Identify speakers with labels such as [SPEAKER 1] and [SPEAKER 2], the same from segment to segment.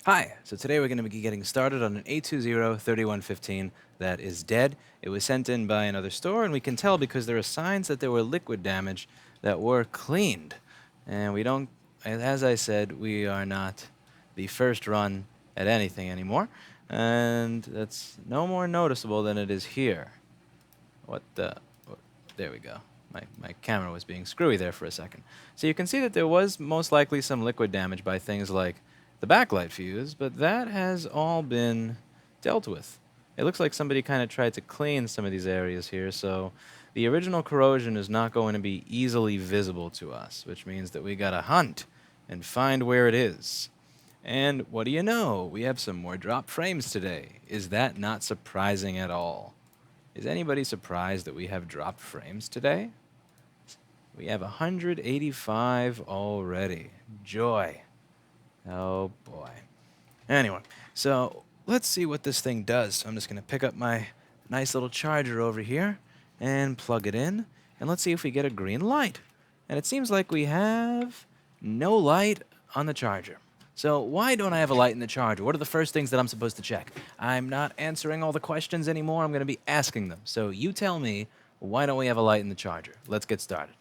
[SPEAKER 1] Hi, so today we're going to be getting started on an 820-3115 that is dead. It was sent in by another store, and we can tell because there are signs that there were liquid damage that were cleaned. And we don't, as I said, we are not the first run at anything anymore. And that's no more noticeable than it is here. What the? There we go. My camera was being screwy there for a second. So you can see that there was most likely some liquid damage by things like the backlight fuse, but that has all been dealt with. It looks like somebody kind of tried to clean some of these areas here, so the original corrosion is not going to be easily visible to us, which means that we gotta hunt and find where it is. And what do you know? We have some more drop frames today. Is that not surprising at all? Is anybody surprised that we have dropped frames today? We have 185 already. Joy. Oh boy. Anyway, so let's see what this thing does. So I'm just going to pick up my nice little charger over here and plug it in. And let's see if we get a green light. And it seems like we have no light on the charger. So why don't I have a light in the charger? What are the first things that I'm supposed to check? I'm not answering all the questions anymore. I'm going to be asking them. So you tell me, why don't we have a light in the charger? Let's get started.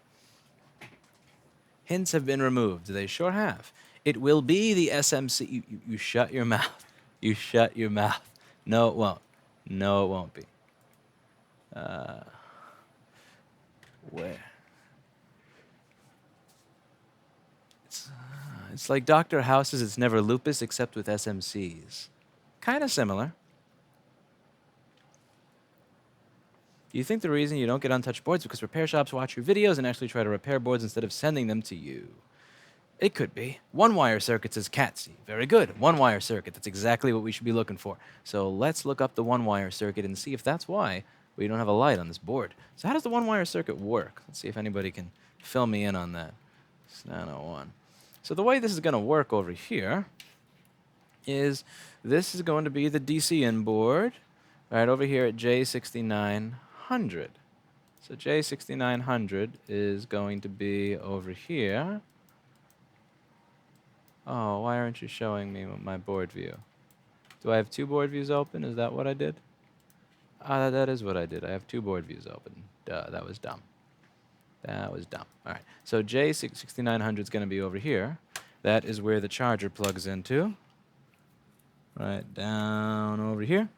[SPEAKER 1] Hints have been removed. They sure have. It will be the SMC. You shut your mouth. You shut your mouth. No, it won't. No, it won't be. Where? It's like Dr. House's It's Never Lupus, except with SMCs. Kind of similar. Do you think the reason you don't get untouched boards is because repair shops watch your videos and actually try to repair boards instead of sending them to you? It could be. One-wire circuit says CATSI. Very good. One-wire circuit. That's exactly what we should be looking for. So let's look up the one-wire circuit and see if that's why we don't have a light on this board. So how does the one-wire circuit work? Let's see if anybody can fill me in on that. It's 901. So the way this is going to work over here is this is going to be the DC in board right over here at J6900. So J6900 is going to be over here. Oh, why aren't you showing me my board view? Do I have two board views open? Is that what I did? Ah, that is what I did. I have two board views open. Duh, that was dumb. That was dumb. All right, so J6900 is going to be over here. That is where the charger plugs into. Right down over here.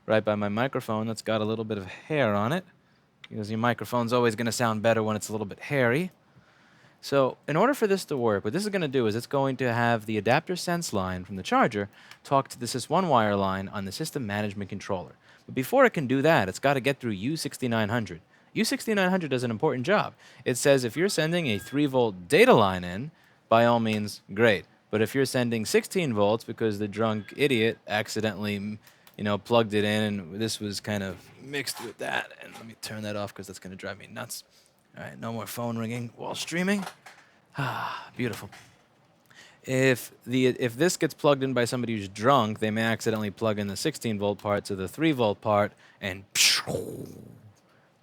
[SPEAKER 1] Right by my microphone that's got a little bit of hair on it. Because your microphone's always going to sound better when it's a little bit hairy. So in order for this to work, what this is going to do is it's going to have the adapter sense line from the charger talk to the sys1 wire line on the system management controller. But before it can do that, it's got to get through U6900. U6900 does an important job. It says if you're sending a 3-volt data line in, by all means, great. But if you're sending 16 volts because the drunk idiot accidentally, plugged it in and this was kind of mixed with that, and let me turn that off because that's going to drive me nuts. All right, no more phone ringing while streaming. Ah, beautiful. If this gets plugged in by somebody who's drunk, they may accidentally plug in the 16-volt part to the 3-volt part and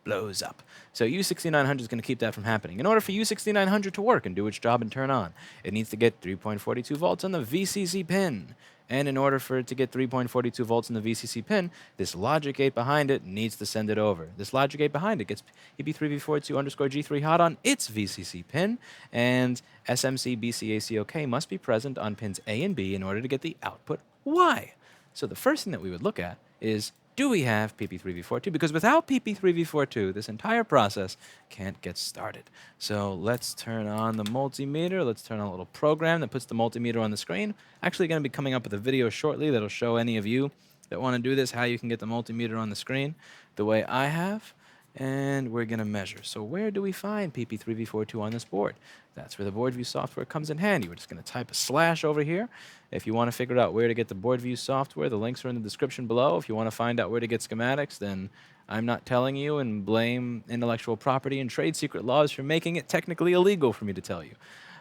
[SPEAKER 1] blows up. So U6900 is going to keep that from happening. In order for U6900 to work and do its job and turn on, it needs to get 3.42 volts on the VCC pin. And in order for it to get 3.42 volts in the VCC pin, this logic gate behind it needs to send it over. This logic gate behind it gets EB3V42_G3 hot on its VCC pin, and SMC BCACOK must be present on pins A and B in order to get the output Y. So the first thing that we would look at is, do we have PP3V42? Because without PP3V42, this entire process can't get started. So let's turn on the multimeter. Let's turn on a little program that puts the multimeter on the screen. Actually going to be coming up with a video shortly that'll show any of you that want to do this, how you can get the multimeter on the screen the way I have. And we're going to measure. So where do we find PP3V42 on this board? That's where the board view software comes in handy. We're just going to type a slash over here. If you want to figure out where to get the board view software, the links are in the description below. If you want to find out where to get schematics, then I'm not telling you and blame intellectual property and trade secret laws for making it technically illegal for me to tell you.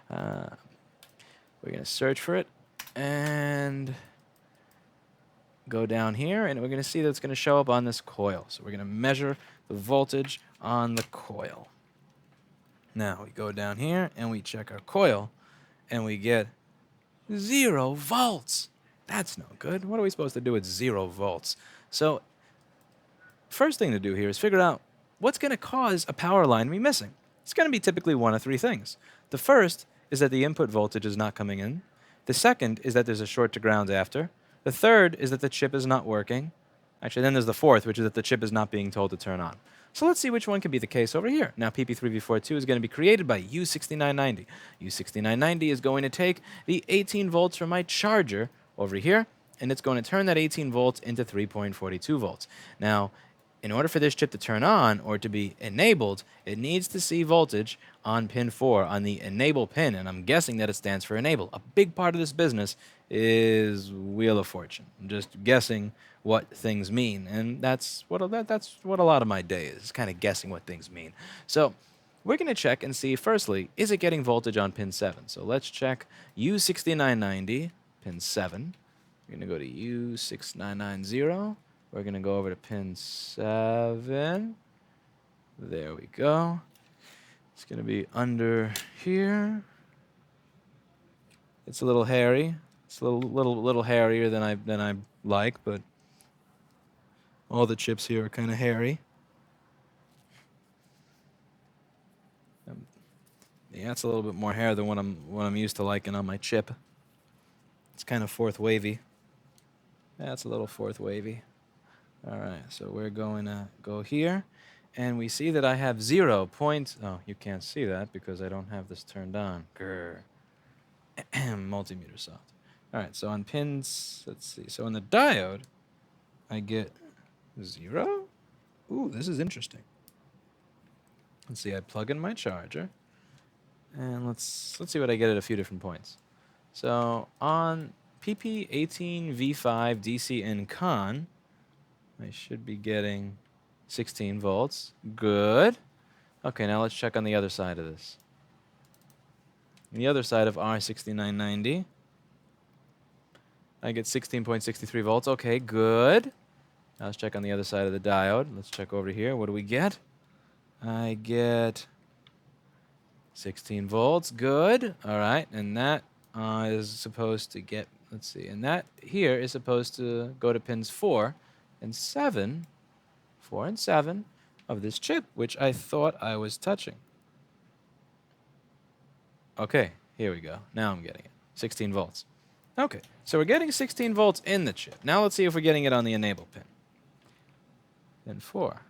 [SPEAKER 1] We're going to search for it and go down here, and we're going to see that it's going to show up on this coil. So we're going to measure the voltage on the coil. Now we go down here and we check our coil and we get 0 volts. That's no good. What are we supposed to do with 0 volts? So first thing to do here is figure out what's going to cause a power line to be missing. It's going to be typically one of 3 things. The first is that the input voltage is not coming in. The second is that there's a short to ground after. The third is that the chip is not working. Actually, then there's the fourth, which is that the chip is not being told to turn on. So let's see which one could be the case over here. Now, PP3V42 is going to be created by U6990. U6990 is going to take the 18 volts from my charger over here, and it's going to turn that 18 volts into 3.42 volts. Now, in order for this chip to turn on or to be enabled, it needs to see voltage on pin 4 on the enable pin, and I'm guessing that it stands for enable. A big part of this business is Wheel of Fortune. I'm just guessing what things mean, and that's what a lot of my day is, kind of guessing what things mean. So we're going to check and see, firstly, is it getting voltage on pin 7? So let's check U6990, pin 7. We're going to go to U6990. We're going to go over to pin 7. There we go. It's going to be under here. It's a little hairy. It's a little hairier than I like, but all the chips here are kind of hairy. Yeah, it's a little bit more hair than what I'm used to liking on my chip. It's kind of fourth wavy. Yeah, it's a little fourth wavy. All right, so we're going to go here, and we see that I have 0 point. Oh, you can't see that because I don't have this turned on. Grr. Multimeter soft. All right, so on pins, let's see. So on the diode, I get 0. Ooh, this is interesting. Let's see. I plug in my charger, and let's see what I get at a few different points. So on PP18V5 DC in con, I should be getting 16 volts. Good. Okay, now let's check on the other side of this. On the other side of R6990, I get 16.63 volts. Okay, good. Now let's check on the other side of the diode. Let's check over here. What do we get? I get 16 volts. Good. All right, and that is supposed to get, let's see, and that here is supposed to go to pins 4 and 7 of this chip, which I thought I was touching. Okay, here we go. Now I'm getting it. 16 volts. Okay, so we're getting 16 volts in the chip. Now let's see if we're getting it on the enable pin. Pin 4.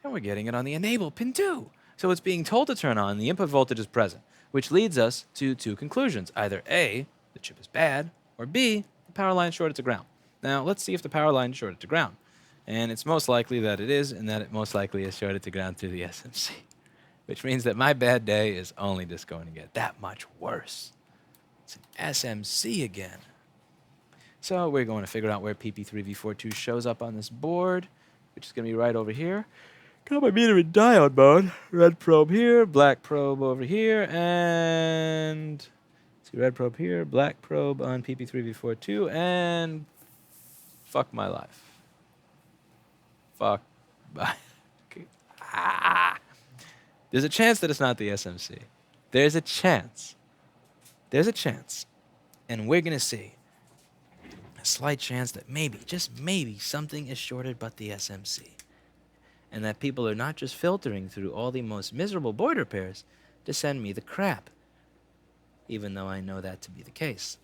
[SPEAKER 1] And we're getting it on the enable pin 2. So it's being told to turn on, the input voltage is present, which leads us to 2 conclusions. Either A, the chip is bad, or B, the power line is shorted to ground. Now let's see if the power line is shorted to ground. And it's most likely that it is, and that it most likely is shorted to ground through the SMC. Which means that my bad day is only just going to get that much worse. It's an SMC again. So we're going to figure out where PP3V42 shows up on this board, which is going to be right over here. Got my meter in diode mode. Red probe here, black probe over here, and see, red probe here, black probe on PP3V42, and fuck my life. Fuck my... Ah! There's a chance that it's not the SMC. There's a chance. There's a chance. And we're going to see a slight chance that maybe, just maybe, something is shorted but the SMC. And that people are not just filtering through all the most miserable board repairs to send me the crap. Even though I know that to be the case.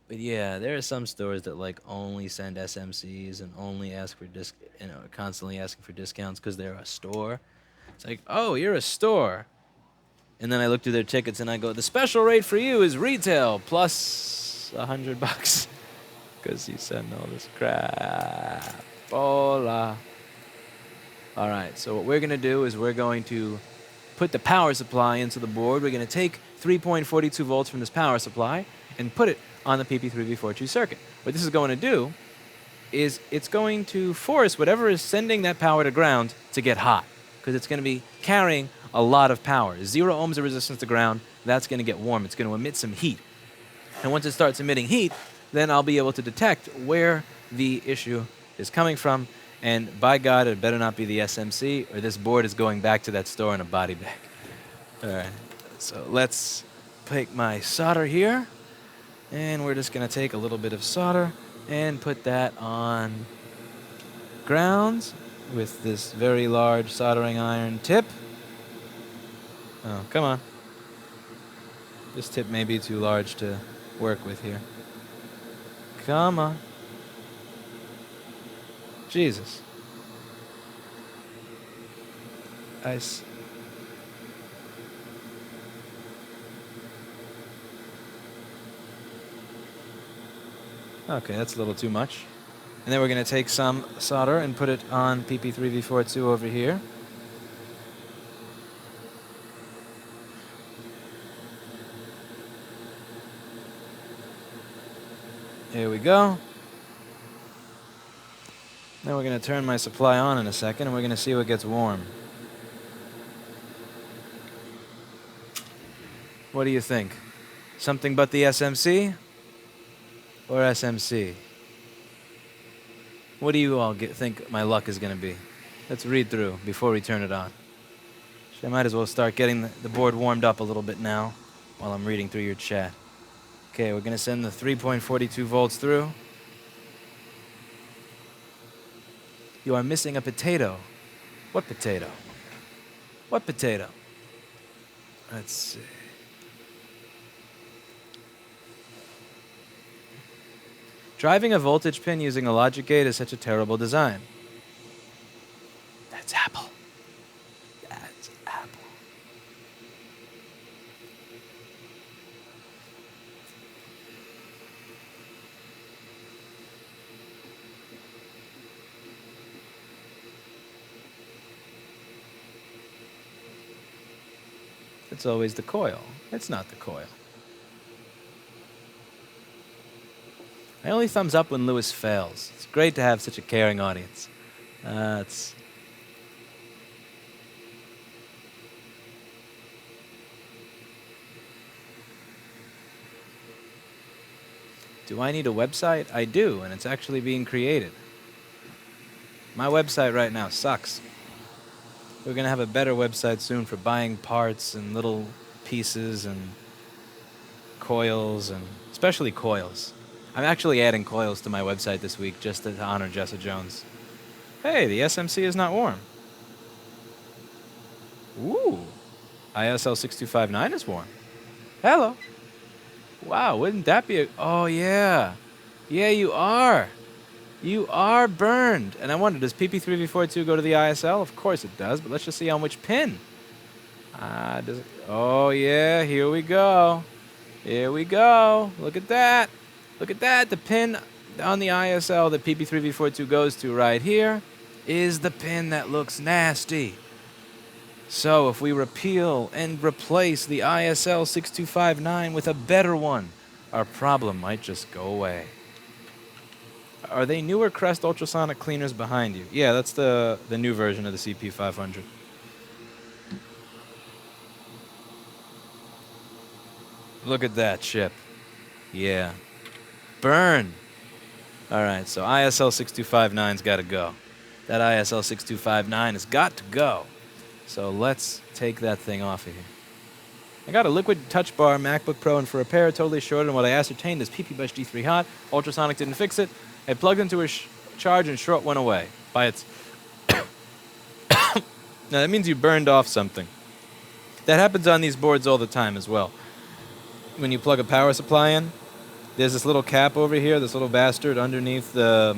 [SPEAKER 1] But yeah, there are some stores that like only send SMCs and only ask for constantly asking for discounts because they're a store. It's like, oh, you're a store. And then I look through their tickets and I go, the special rate for you is retail plus $100 because you send all this crap. Hola. All right, so what we're going to do is we're going to put the power supply into the board. We're going to take 3.42 volts from this power supply and put it on the PP3V42 circuit. What this is going to do is it's going to force whatever is sending that power to ground to get hot, because it's going to be carrying a lot of power. 0 ohms of resistance to ground, that's going to get warm. It's going to emit some heat. And once it starts emitting heat, then I'll be able to detect where the issue is coming from. And by God, it better not be the SMC, or this board is going back to that store in a body bag. All right, so let's take my solder here. And we're just going to take a little bit of solder and put that on grounds with this very large soldering iron tip. Oh, come on. This tip may be too large to work with here. Come on. Jesus. Okay, that's a little too much. And then we're going to take some solder and put it on PP3V42 over here. Here we go. Then we're going to turn my supply on in a second, and we're going to see what gets warm. What do you think? Something but the SMC? Or SMC? What do you all think my luck is going to be? Let's read through before we turn it on. I might as well start getting the board warmed up a little bit now while I'm reading through your chat. Okay, we're going to send the 3.42 volts through. You are missing a potato. What potato? What potato? Let's see. Driving a voltage pin using a logic gate is such a terrible design. That's Apple. That's Apple. It's always the coil. It's not the coil. I only thumbs up when Lewis fails. It's great to have such a caring audience. Do I need a website? I do, and it's actually being created. My website right now sucks. We're going to have a better website soon for buying parts and little pieces and coils, and especially coils. I'm actually adding coils to my website this week just to honor Jessa Jones. Hey, the SMC is not warm. Ooh, ISL 6259 is warm. Hello. Wow, wouldn't that be a... Oh, yeah. Yeah, you are. You are burned. And I wonder, does PP3V42 go to the ISL? Of course it does, but let's just see on which pin. Does it... Oh, yeah, here we go. Here we go. Look at that. Look at that. The pin on the ISL that PP3V42 goes to right here is the pin that looks nasty. So if we repeal and replace the ISL 6259 with a better one, our problem might just go away. Are they newer Crest ultrasonic cleaners behind you? Yeah, that's the new version of the CP500. Look at that chip. Yeah. Burn. All right, so ISL 6259's got to go. That ISL 6259 has got to go. So let's take that thing off of here. I got a liquid touch bar MacBook Pro in for repair, totally shorted, and what I ascertained is PP Bus G3 hot. Ultrasonic didn't fix it. I plugged into a charge and short went away by its... Now that means you burned off something. That happens on these boards all the time as well. When you plug a power supply in, there's this little cap over here, this little bastard underneath the...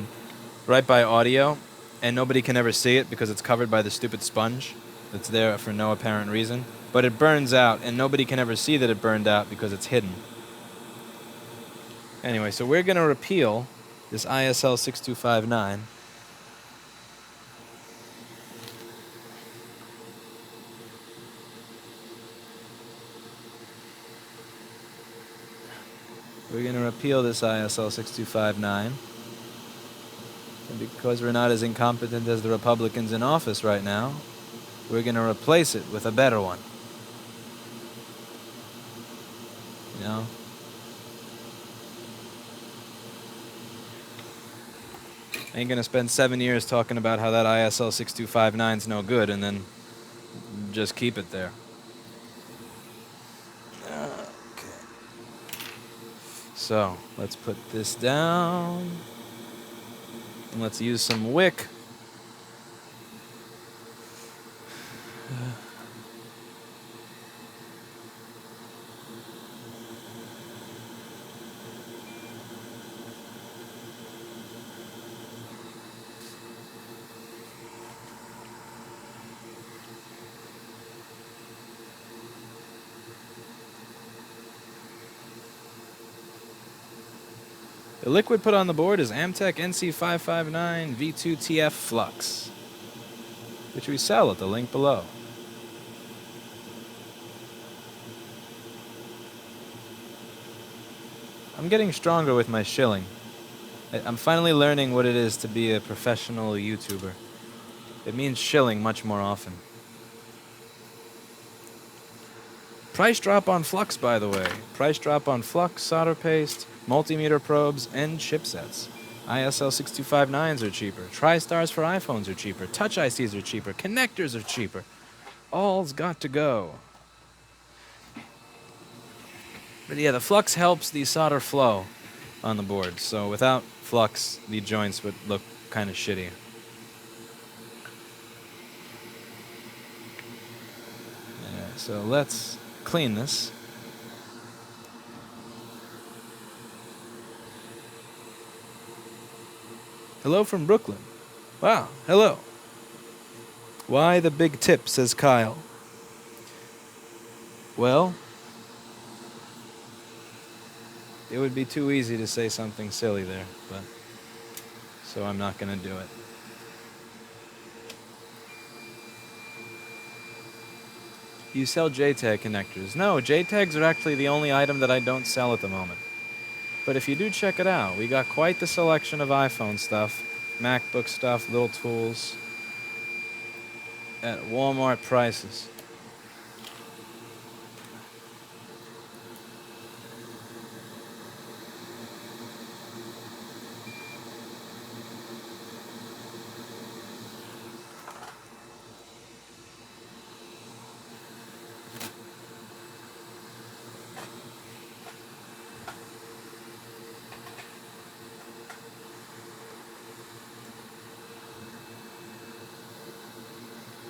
[SPEAKER 1] right by audio, and nobody can ever see it because it's covered by the stupid sponge that's there for no apparent reason. But it burns out, and nobody can ever see that it burned out because it's hidden. Anyway, so we're going to repeal this ISL 6259. We're going to repeal this ISL 6259. And because we're not as incompetent as the Republicans in office right now, we're going to replace it with a better one. You know? I ain't going to spend 7 years talking about how that ISL 6259's no good and then just keep it there. Okay. So let's put this down. And let's use some wick. The liquid put on the board is Amtech NC559 V2 TF Flux, which we sell at the link below. I'm getting stronger with my shilling. I'm finally learning what it is to be a professional YouTuber. It means shilling much more often. Price drop on flux, by the way. Price drop on flux, solder paste, multimeter probes, and chipsets. ISL 6259s are cheaper. TriStars for iPhones are cheaper. Touch ICs are cheaper. Connectors are cheaper. All's got to go. But yeah, the flux helps the solder flow on the board. So without flux, the joints would look kind of shitty. Yeah, so let's clean this. Hello from Brooklyn. Wow, hello. Why the big tip, says Kyle. Well, it would be too easy to say something silly there, but so I'm not going to do it. You sell JTAG connectors. No, JTAGs are actually the only item that I don't sell at the moment. But if you do check it out, we got quite the selection of iPhone stuff, MacBook stuff, little tools, at Walmart prices.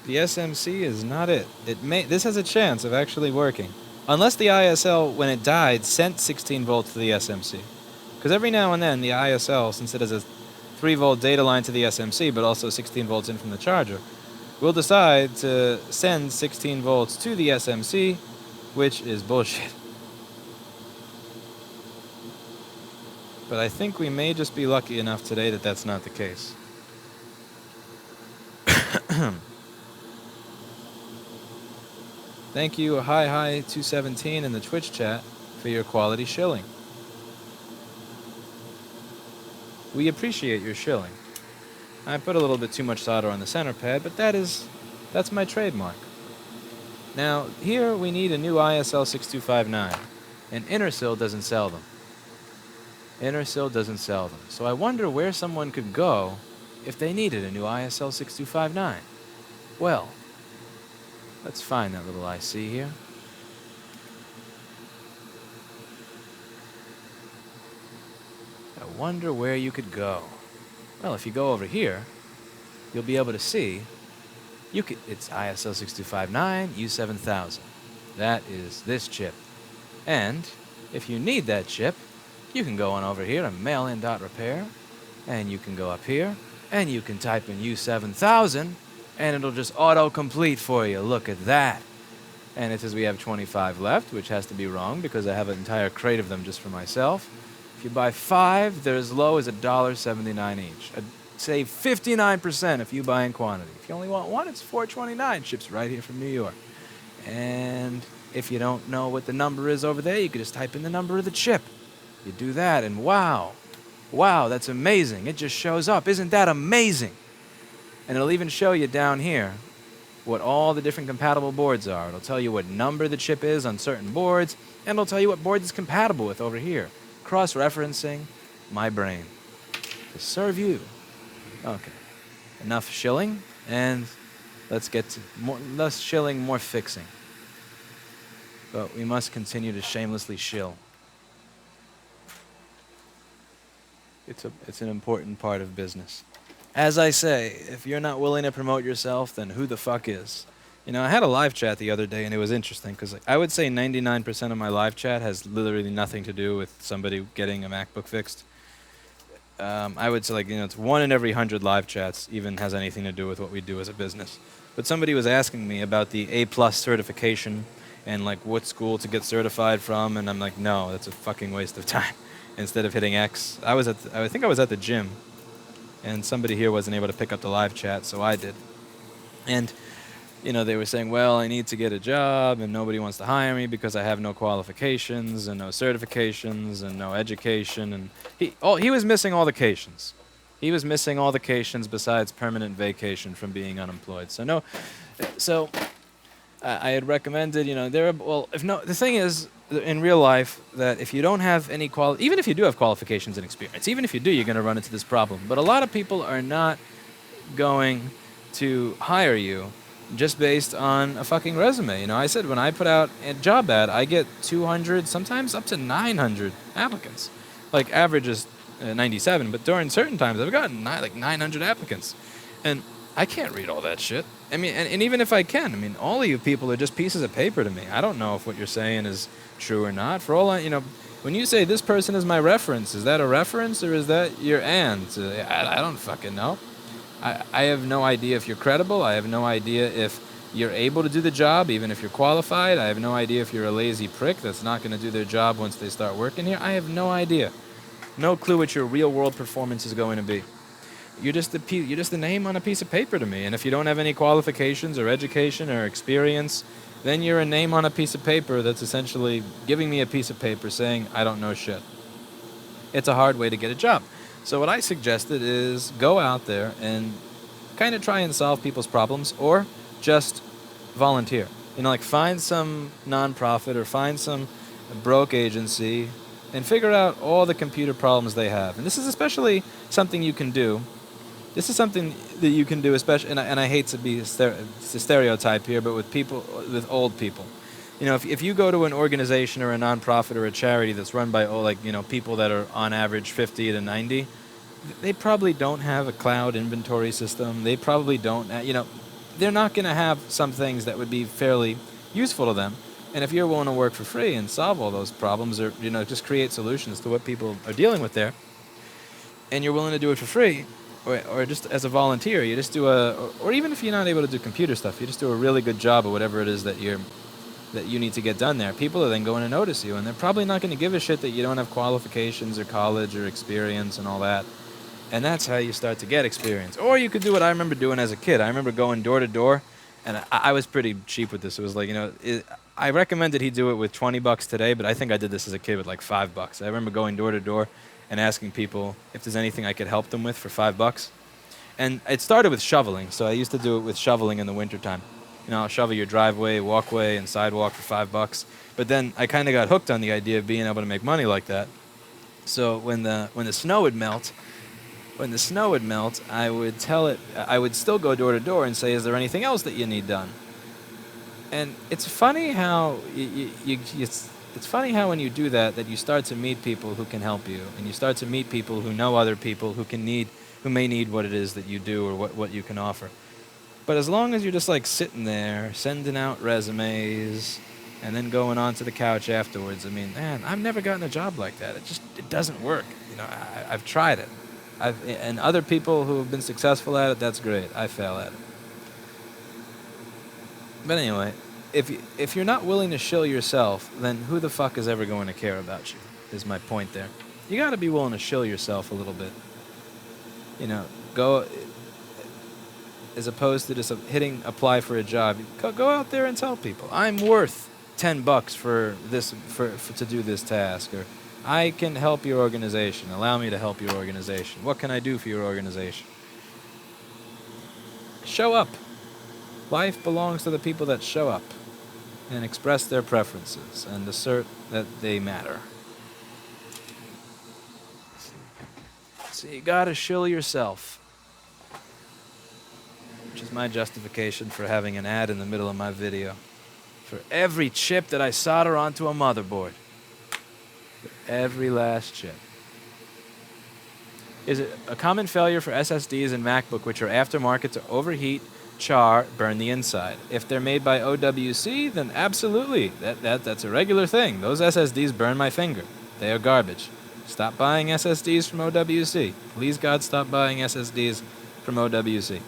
[SPEAKER 1] The SMC is not it. This has a chance of actually working. Unless the ISL, when it died, sent 16 volts to the SMC. Because every now and then, the ISL, since it has a 3-volt data line to the SMC, but also 16 volts in from the charger, will decide to send 16 volts to the SMC, which is bullshit. But I think we may just be lucky enough today that that's not the case. Thank you, Hi217 in the Twitch chat for your quality shilling. We appreciate your shilling. I put a little bit too much solder on the center pad, but that's my trademark. Now, here we need a new ISL 6259, and Intersil doesn't sell them. Intersil doesn't sell them. So I wonder where someone could go if they needed a new ISL 6259. Well, let's find that little IC here. I wonder where you could go. Well, if you go over here, you'll be able to see it's ISL 6259 U7000. That is this chip. And if you need that chip, you can go on over here and mail in .repair, and you can go up here, and you can type in U7000, and it'll just auto-complete for you. Look at that. And it says we have 25 left, which has to be wrong because I have an entire crate of them just for myself. If you buy 5, they're as low as $1.79 each. Save 59% if you buy in quantity. If you only want one, it's $4.29. Ships right here from New York. And if you don't know what the number is over there, you can just type in the number of the chip. You do that, and wow, that's amazing. It just shows up. Isn't that amazing? And it'll even show you down here what all the different compatible boards are. It'll tell you what number the chip is on certain boards, and it'll tell you what board it's compatible with over here. Cross-referencing my brain to serve you. Okay, enough shilling, and let's get to less shilling, more fixing. But we must continue to shamelessly shill. It's an important part of business. As I say, if you're not willing to promote yourself, then who the fuck is? You know, I had a live chat the other day, and it was interesting because I would say 99% of my live chat has literally nothing to do with somebody getting a MacBook fixed. I would say, like, you know, it's 1 in every 100 live chats even has anything to do with what we do as a business. But somebody was asking me about the A+ certification and like what school to get certified from, and I'm like, no, that's a fucking waste of time. Instead of hitting X, I think I was at the gym, and somebody here wasn't able to pick up the live chat, so I did. And you know, they were saying, well, I need to get a job, and nobody wants to hire me because I have no qualifications and no certifications and no education. And he was missing all the cations. He was missing all the cations besides permanent vacation from being unemployed. So no, so I had recommended, you know, the thing is, in real life, that if you don't have any even if you do have qualifications and experience, even if you do, you're going to run into this problem. But a lot of people are not going to hire you just based on a fucking resume. You know, I said when I put out a job ad, I get 200, sometimes up to 900 applicants. Like, average is 97, but during certain times I've gotten like 900 applicants. And I can't read all that shit. I mean, and even if I can, I mean, all of you people are just pieces of paper to me. I don't know if what you're saying is true or not. For all I, you know, when you say this person is my reference, is that a reference or is that your aunt? I don't fucking know. I have no idea if you're credible. I have no idea if you're able to do the job, even if you're qualified. I have no idea if you're a lazy prick that's not going to do their job once they start working here. I have no idea. No clue what your real-world performance is going to be. You're just a name on a piece of paper to me. And if you don't have any qualifications or education or experience, then you're a name on a piece of paper that's essentially giving me a piece of paper saying I don't know shit. It's a hard way to get a job. So what I suggested is go out there and kind of try and solve people's problems, or just volunteer. You know, like, find some nonprofit or find some broke agency and figure out all the computer problems they have. And this is especially something you can do. This is something that you can do, especially, and I hate to be a stereotype here, but with old people. You know, if you go to an organization or a nonprofit or a charity that's run by, people that are on average 50 to 90, they probably don't have a cloud inventory system. They probably don't, they're not going to have some things that would be fairly useful to them. And if you're willing to work for free and solve all those problems, or, just create solutions to what people are dealing with there, and you're willing to do it for free, or just as a volunteer, you just do or even if you're not able to do computer stuff, you just do a really good job of whatever it is that you need to get done there. People are then going to notice you, and they're probably not going to give a shit that you don't have qualifications or college or experience and all that. And that's how you start to get experience. Or you could do what I remember doing as a kid. I remember going door to door, and I was pretty cheap with this. It was like, I recommended he do it with $20 today, but I think I did this as a kid with like $5. I remember going door to door and asking people if there's anything I could help them with for $5. And it started with shoveling, so I used to do it with shoveling in the wintertime. I'll shovel your driveway, walkway, and sidewalk for $5. But then I kind of got hooked on the idea of being able to make money like that. So when the snow would melt, I would still go door to door and say, is there anything else that you need done? And it's funny how it's funny how when you do that you start to meet people who can help you, and you start to meet people who know other people who may need what it is that you do or what you can offer. But as long as you're just like sitting there sending out resumes and then going on to the couch afterwards, I mean, man, I've never gotten a job like that. It doesn't work. I've tried it. And other people who have been successful at it, that's great. I fail at it. But anyway, if you're not willing to shill yourself, then who the fuck is ever going to care about you, is my point there. You got to be willing to shill yourself a little bit. Go, as opposed to just hitting apply for a job. Go out there and tell people, I'm worth $10 for this, to do this task, or I can help your organization. Allow me to help your organization. What can I do for your organization? Show up. Life belongs to the people that show up and express their preferences and assert that they matter. So you gotta shill yourself, which is my justification for having an ad in the middle of my video. For every chip that I solder onto a motherboard. For every last chip. Is it a common failure for SSDs and MacBook, which are aftermarket, to overheat, char, burn the inside? If they're made by OWC, then absolutely. That's a regular thing. Those SSDs burn my finger. They are garbage. Stop buying SSDs from OWC. Please, God, stop buying SSDs from OWC.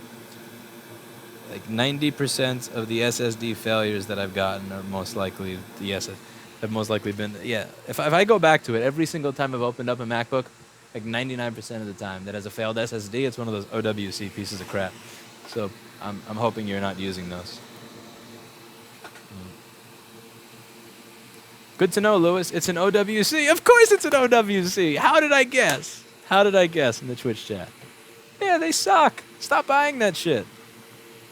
[SPEAKER 1] Like 90% of the SSD failures that I've gotten are most likely have most likely been, yeah. If I go back to it, every single time I've opened up a MacBook, like 99% of the time that has a failed SSD, it's one of those OWC pieces of crap. So I'm hoping you're not using those. Good to know, Lewis. It's an OWC. Of course it's an OWC. How did I guess? How did I guess in the Twitch chat? Yeah, they suck. Stop buying that shit.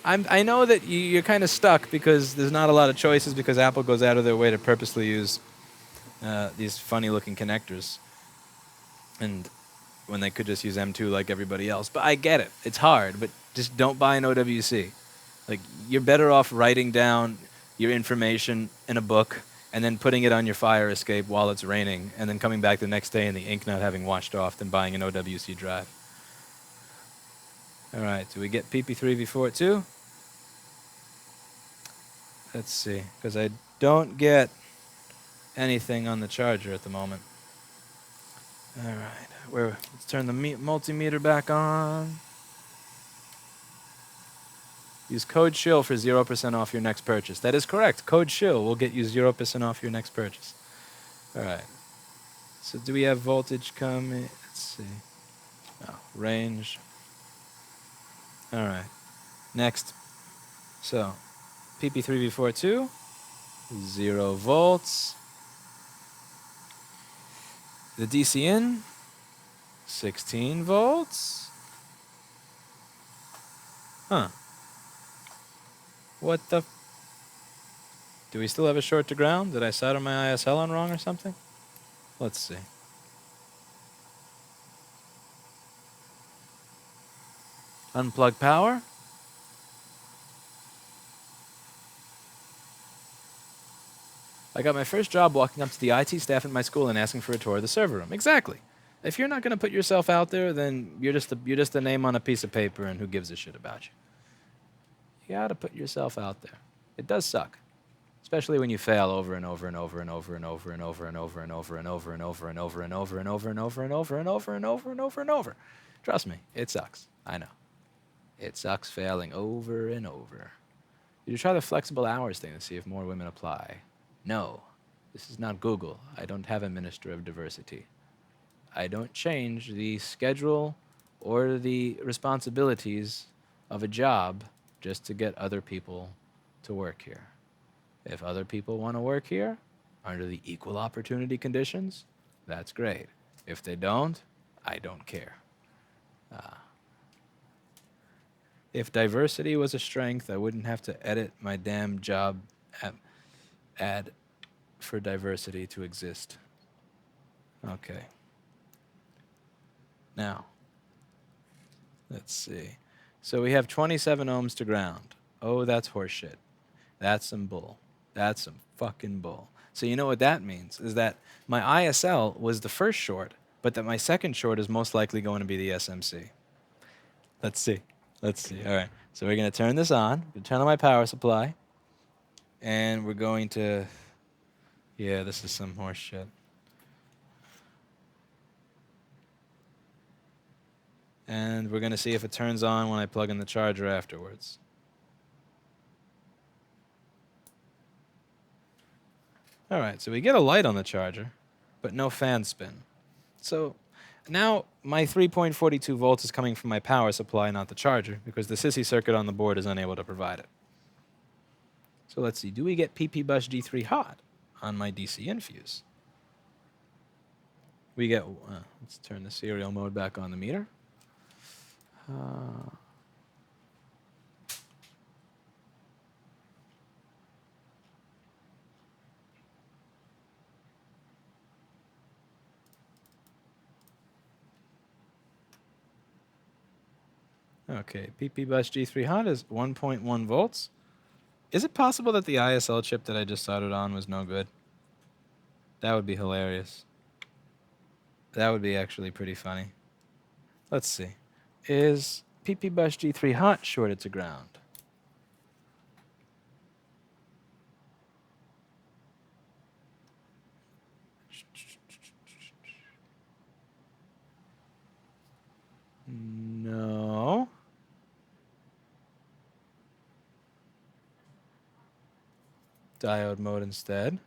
[SPEAKER 1] I know that you're kind of stuck because there's not a lot of choices because Apple goes out of their way to purposely use these funny-looking connectors, and when they could just use M2 like everybody else. But I get it. It's hard, but just don't buy an OWC. Like, you're better off writing down your information in a book and then putting it on your fire escape while it's raining and then coming back the next day and the ink not having washed off than buying an OWC drive. All right, do we get PP3 before it too? Let's see, because I don't get anything on the charger at the moment. All right, let's turn the multimeter back on. Use code SHILL for 0% off your next purchase. That is correct. Code SHILL will get you 0% off your next purchase. All right. So do we have voltage coming? Let's see. Oh, range. All right. Next. So, PP3V42, 0 volts. The DC in, 16 volts. Huh. What the? Do we still have a short to ground? Did I solder my ISL on wrong or something? Let's see. Unplug power. I got my first job walking up to the IT staff at my school and asking for a tour of the server room. Exactly. If you're not going to put yourself out there, then you're just a name on a piece of paper, and who gives a shit about you? You got to put yourself out there. It does suck, especially when you fail over and over and over and over and over and over and over and over and over and over and over and over and over and over and over and over and over and over and over. Trust me, it sucks. I know. It sucks failing over and over. Did you try the flexible hours thing to see if more women apply? No. This is not Google. I don't have a minister of diversity. I don't change the schedule or the responsibilities of a job just to get other people to work here. If other people want to work here under the equal opportunity conditions, that's great. If they don't, I don't care. If diversity was a strength, I wouldn't have to edit my damn job ad for diversity to exist. Okay. Now, let's see. So we have 27 ohms to ground. Oh, that's horseshit. That's some bull. That's some fucking bull. So you know what that means, is that my ISL was the first short, but that my second short is most likely going to be the SMC. Let's see. Let's see. All right. So we're going to turn this on. We're going to turn on my power supply. And we're going to... Yeah, this is some horse shit. And we're going to see if it turns on when I plug in the charger afterwards. All right, so we get a light on the charger, but no fan spin. So now my 3.42 volts is coming from my power supply, not the charger, because the sissy circuit on the board is unable to provide it. So let's see, do we get PP bus D3 hot on my DC infuse? We get, let's turn the serial mode back on the meter. Okay, PP bus G3 hot is 1.1 volts. Is it possible that the ISL chip that I just soldered on was no good? That would be hilarious. That would be actually pretty funny. Let's see. Is PP bus G3 hot shorted to ground? No. Diode mode instead.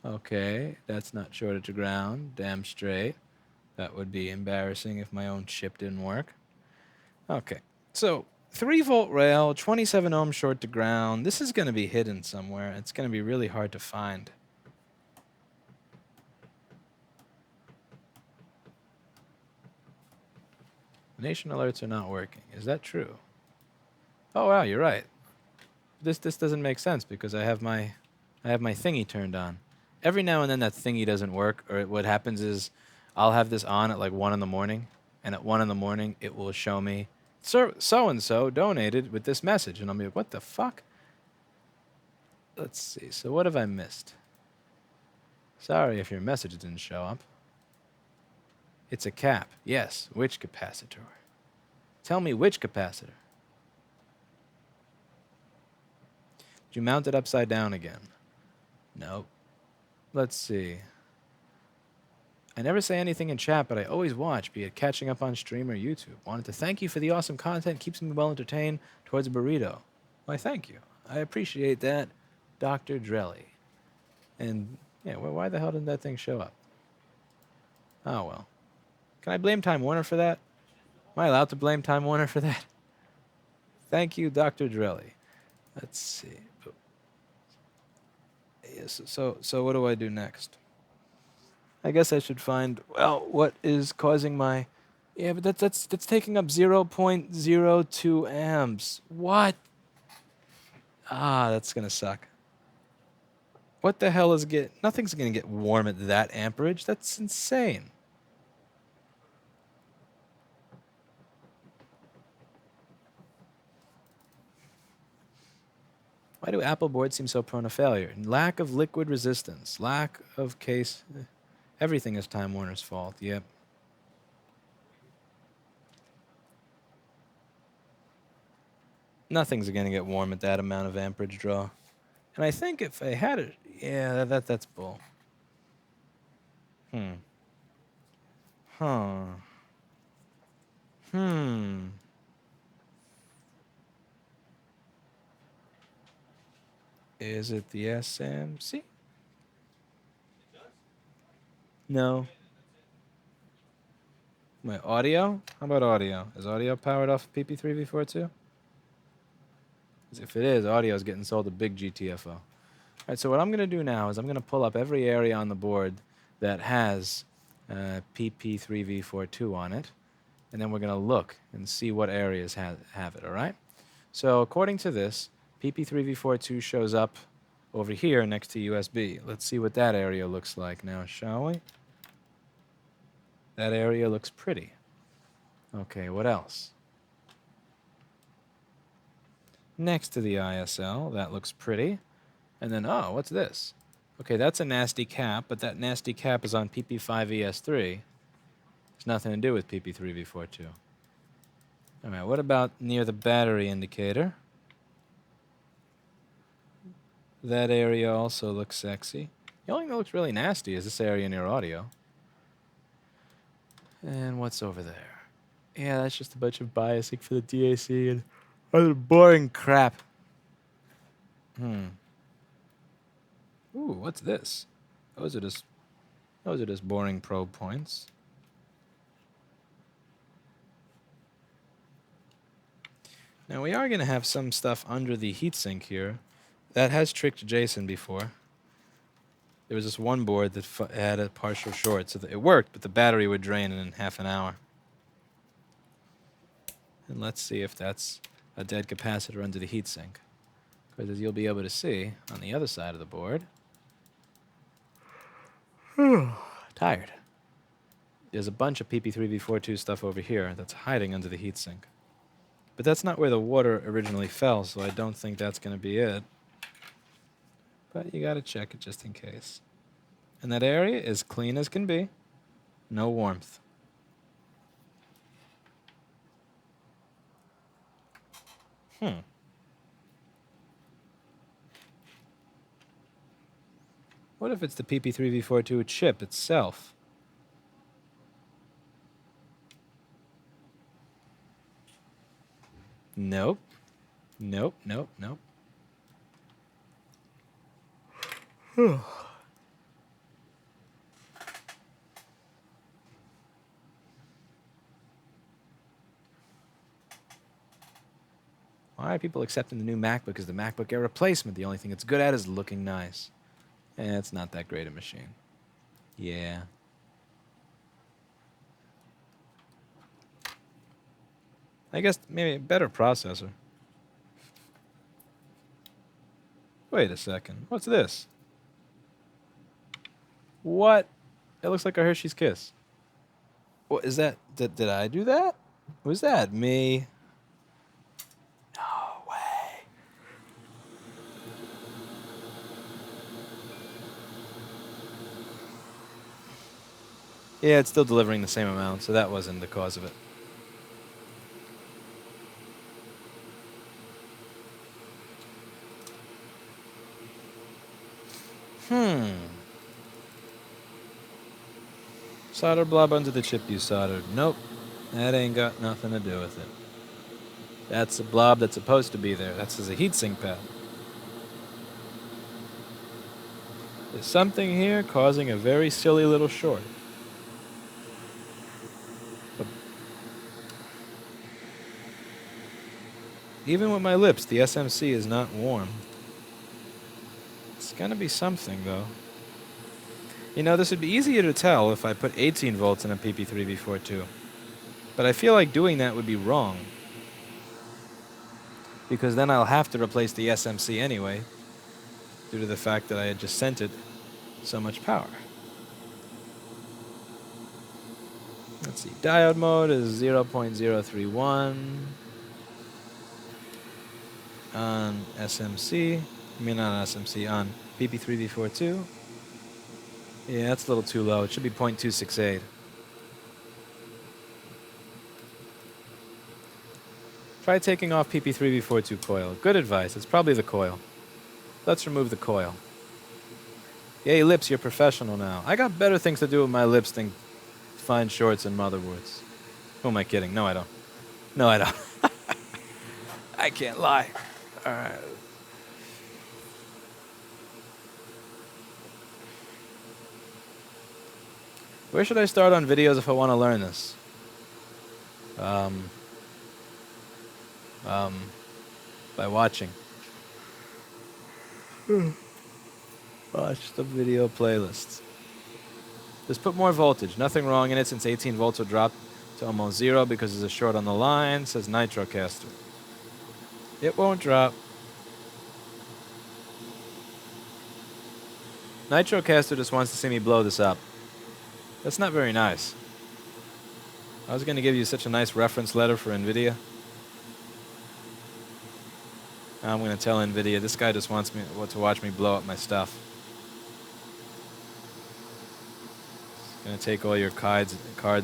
[SPEAKER 1] Okay, that's not shorted to ground. Damn straight. That would be embarrassing if my own chip didn't work. Okay, so 3-volt rail, 27 ohm short to ground. This is going to be hidden somewhere. It's going to be really hard to find. Nation alerts are not working. Is that true? Oh wow, you're right. This doesn't make sense because I have my thingy turned on. Every now and then that thingy doesn't work, or what happens is I'll have this on at like 1 in the morning, and at 1 in the morning it will show me so and so donated with this message, and I'll be like, what the fuck? Let's see. So what have I missed? Sorry if your message didn't show up. It's a cap. Yes. Which capacitor? Tell me which capacitor. Did you mount it upside down again? Nope. Let's see. I never say anything in chat, but I always watch, be it catching up on stream or YouTube. Wanted to thank you for the awesome content. Keeps me well entertained towards a burrito. Why, thank you. I appreciate that, Dr. Drelly. And, yeah, why the hell didn't that thing show up? Oh, well. Can I blame Time Warner for that? Am I allowed to blame Time Warner for that? Thank you, Dr. Drelly. Let's see. Yes, so what do I do next? I guess I should find, well, what is causing my... Yeah, but that's taking up 0.02 amps. What? Ah, that's going to suck. What the hell is nothing's going to get warm at that amperage. That's insane. Why do Apple boards seem so prone to failure? Lack of liquid resistance. Lack of case... Everything is Time Warner's fault. Yep. Nothing's going to get warm at that amount of amperage draw. And I think if I had it... Yeah, that's bull. Huh. Is it the SMC? No. My audio? How about audio? Is audio powered off of PP3V4 too? If it is, audio is getting sold a big GTFO. All right, so what I'm going to do now is I'm going to pull up every area on the board that has PP3V42 on it, and then we're going to look and see what areas have it, all right? So according to this, PP3V42 shows up over here next to USB. Let's see what that area looks like now, shall we? That area looks pretty. Okay, what else? Next to the ISL, that looks pretty. And then, oh, what's this? Okay, that's a nasty cap, but that nasty cap is on PP5ES3. It's nothing to do with PP3V42. All right, what about near the battery indicator? That area also looks sexy. The only thing that looks really nasty is this area near audio. And what's over there? Yeah, that's just a bunch of biasing for the DAC and other boring crap. Ooh, what's this? Those are just boring probe points. Now we are going to have some stuff under the heatsink here. That has tricked Jason before. There was this one board that had a partial short, so that it worked, but the battery would drain in half an hour. And let's see if that's a dead capacitor under the heatsink. Because as you'll be able to see on the other side of the board, tired. There's a bunch of PP3V42 stuff over here that's hiding under the heatsink. But that's not where the water originally fell, so I don't think that's going to be it. But you gotta check it just in case. And that area is clean as can be. No warmth. What if it's the PP3V42 chip itself? Nope. Nope, nope, nope. Why are people accepting the new MacBook as the MacBook Air replacement? The only thing it's good at is looking nice. It's not that great a machine. Yeah. I guess maybe a better processor. Wait a second. What's this? What? It looks like a Hershey's Kiss. What is that? Did I do that? Was that me? No way. Yeah, it's still delivering the same amount, so that wasn't the cause of it. Solder blob under the chip you soldered. Nope. That ain't got nothing to do with it. That's a blob that's supposed to be there. That's as a heatsink pad. There's something here causing a very silly little short. But even with my lips, the SMC is not warm. It's gonna be something, though. You know, this would be easier to tell if I put 18 volts in a PP3V42. But I feel like doing that would be wrong. Because then I'll have to replace the SMC anyway, due to the fact that I had just sent it so much power. Let's see, diode mode is 0.031 on SMC. I mean, not on SMC, on PP3V42. Yeah, that's a little too low. It should be 0.268. Try taking off PP3V42 coil. Good advice. It's probably the coil. Let's remove the coil. Yay, lips, you're professional now. I got better things to do with my lips than find shorts and motherboards. Who am I kidding? No, I don't. No, I don't. I can't lie. All right. Where should I start on videos if I want to learn this? By watching. Watch the video playlists. Just put more voltage. Nothing wrong in it since 18 volts will drop to almost 0 because there's a short on the line. It says Nitrocaster. It won't drop. Nitrocaster just wants to see me blow this up. That's not very nice. I was going to give you such a nice reference letter for NVIDIA. I'm going to tell NVIDIA, this guy just wants me to watch me blow up my stuff. He's going to take all your cards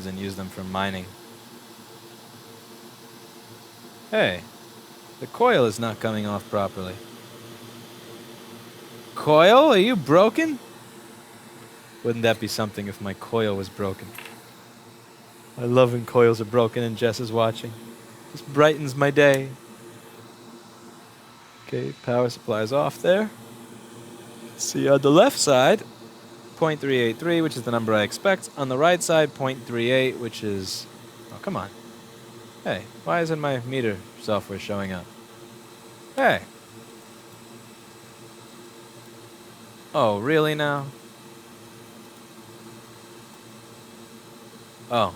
[SPEAKER 1] and use them for mining. Hey, the coil is not coming off properly. Coil, are you broken? Wouldn't that be something if my coil was broken? I love when coils are broken and Jess is watching. This brightens my day. Okay, power supply is off there. See on the left side, 0.383, which is the number I expect. On the right side, 0.38, which is... Oh, come on. Hey, why isn't my meter software showing up? Hey. Oh, really now? Oh.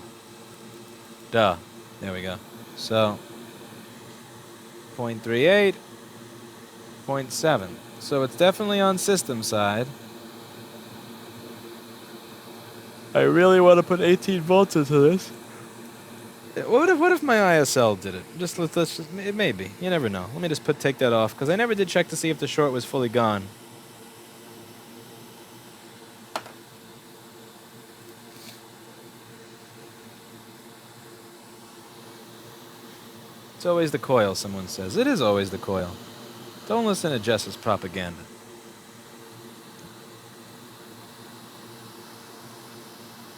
[SPEAKER 1] Duh. There we go. So, 0.38, 0.7. So it's definitely on system side. I really want to put 18 volts into this. What if my ISL did it? Let's just, it may be. You never know. Let me just take that off, because I never did check to see if the short was fully gone. It's always the coil, someone says. It is always the coil. Don't listen to Jess's propaganda.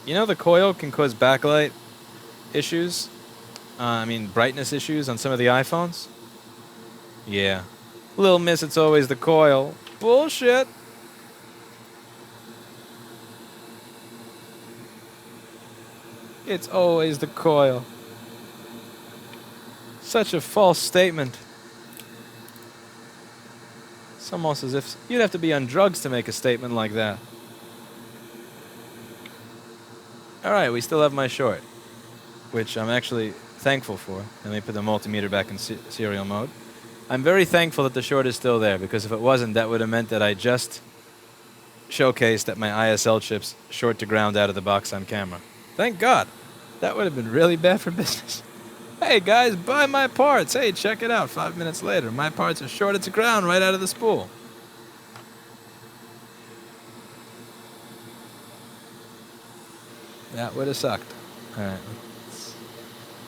[SPEAKER 1] You know the coil can cause backlight issues? Brightness issues on some of the iPhones? Yeah. Little miss, it's always the coil. Bullshit! It's always the coil. Such a false statement. It's almost as if you'd have to be on drugs to make a statement like that. Alright, we still have my short, which I'm actually thankful for. Let me put the multimeter back in serial mode. I'm very thankful that the short is still there, because if it wasn't, that would have meant that I just showcased that my ISL chip's short to ground out of the box on camera. Thank God. That would have been really bad for business. Hey guys, buy my parts. Hey, check it out. 5 minutes later, my parts are shorted to ground right out of the spool. That would have sucked. Alright.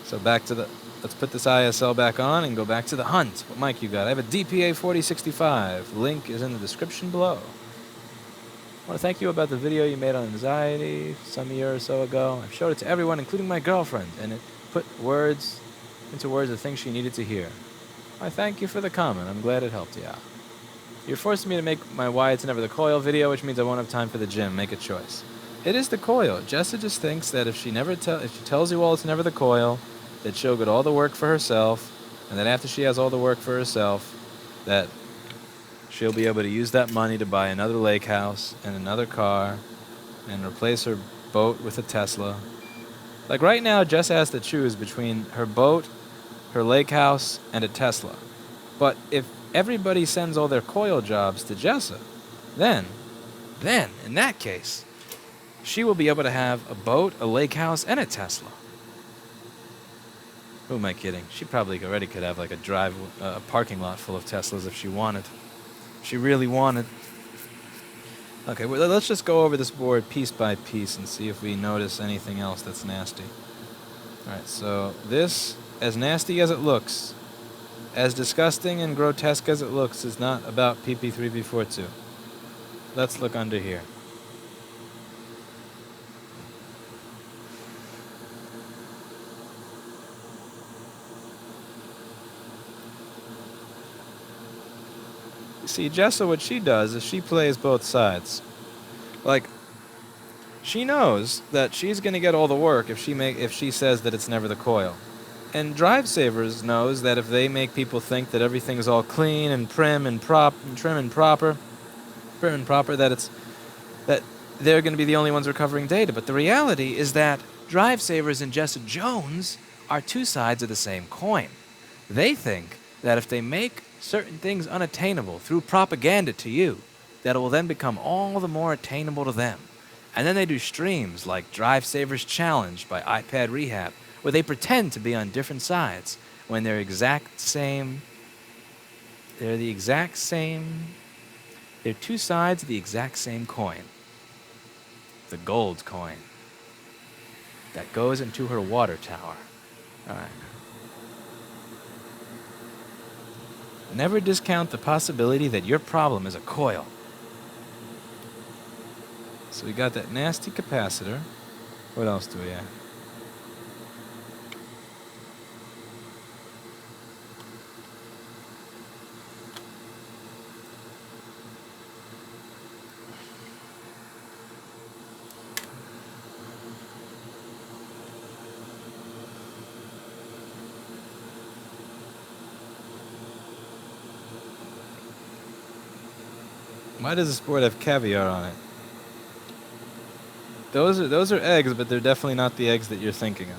[SPEAKER 1] So back to the... Let's put this ISL back on and go back to the hunt. What mic you got? I have a DPA 4065. Link is in the description below. I want to thank you about the video you made on anxiety some year or so ago. I've showed it to everyone, including my girlfriend, and it put words into words the things she needed to hear. I thank you for the comment. I'm glad it helped you out. You're forcing me to make my why it's never the coil video, which means I won't have time for the gym. Make a choice. It is the coil. Jessa just thinks that if she tells you all it's never the coil, that she'll get all the work for herself, and that after she has all the work for herself, that she'll be able to use that money to buy another lake house and another car and replace her boat with a Tesla. Like right now, Jess has to choose between her boat, her lake house, and a Tesla. But if everybody sends all their coil jobs to Jessa, then, in that case, she will be able to have a boat, a lake house, and a Tesla. Who am I kidding? She probably already could have like a parking lot full of Teslas if she wanted. If she really wanted. Okay, well, let's just go over this board piece by piece and see if we notice anything else that's nasty. Alright, so this, as nasty as it looks, as disgusting and grotesque as it looks, is not about PP3B42. Let's look under here. See, Jessa, what she does is she plays both sides. Like, she knows that she's going to get all the work if she says that it's never the coil. And Drive Savers knows that if they make people think that everything's all clean and prim and proper, that they're going to be the only ones recovering data. But the reality is that Drive Savers and Jessa Jones are two sides of the same coin. They think that if they make certain things unattainable through propaganda to you, that it will then become all the more attainable to them. And then they do streams like Drive Savers Challenge by iPad Rehab, where they pretend to be on different sides when they're the exact same. They're two sides of the exact same coin. The gold coin that goes into her water tower. All right. Never discount the possibility that your problem is a coil. So we got that nasty capacitor. What else do we have? Why does this board have caviar on it? Those are eggs, but they're definitely not the eggs that you're thinking of.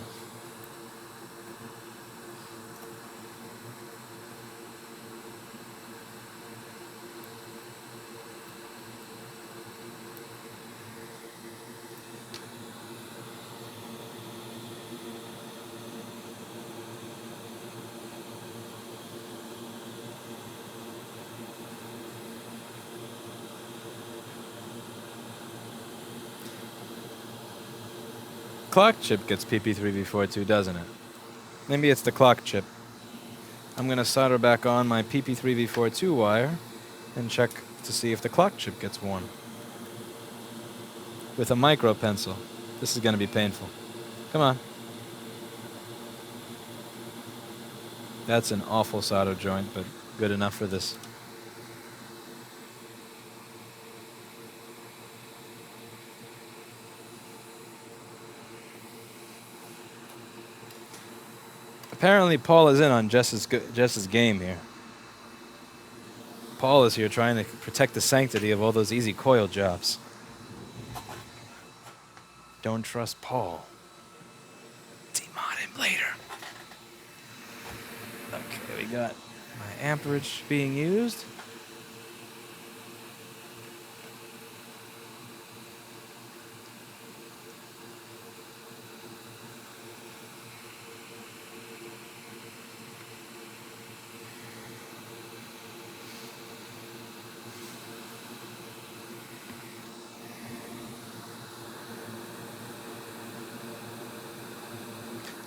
[SPEAKER 1] Clock chip gets PP3B42, doesn't it? Maybe it's the clock chip. I'm going to solder back on my PP3V42 wire and check to see if the clock chip gets worn. With a micro pencil. This is going to be painful. Come on. That's an awful solder joint, but good enough for this. Apparently Paul is in on Jess's game here. Paul is here trying to protect the sanctity of all those easy coil jobs. Don't trust Paul. Demod him later. Okay, we got my amperage being used.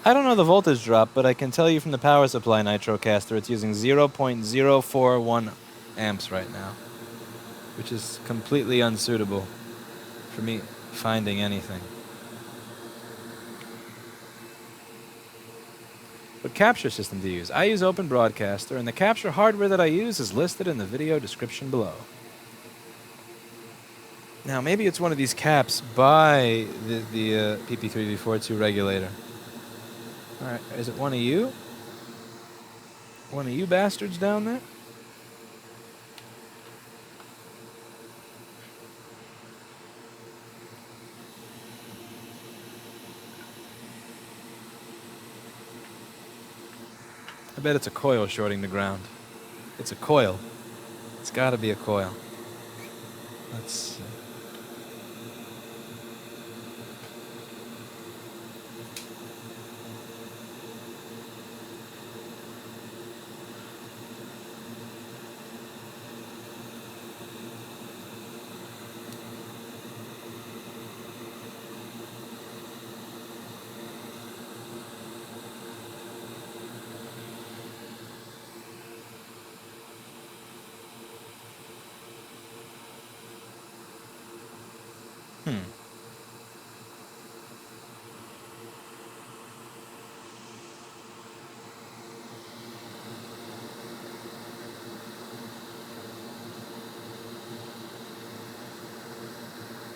[SPEAKER 1] I don't know the voltage drop, but I can tell you from the power supply nitrocaster it's using 0.041 amps right now, which is completely unsuitable for me finding anything. What capture system do you use? I use Open Broadcaster, and the capture hardware that I use is listed in the video description below. Now, maybe it's one of these caps by the PP3V42 regulator. Alright, is it one of you? One of you bastards down there? I bet it's a coil shorting the ground. It's a coil. It's gotta be a coil. Let's see.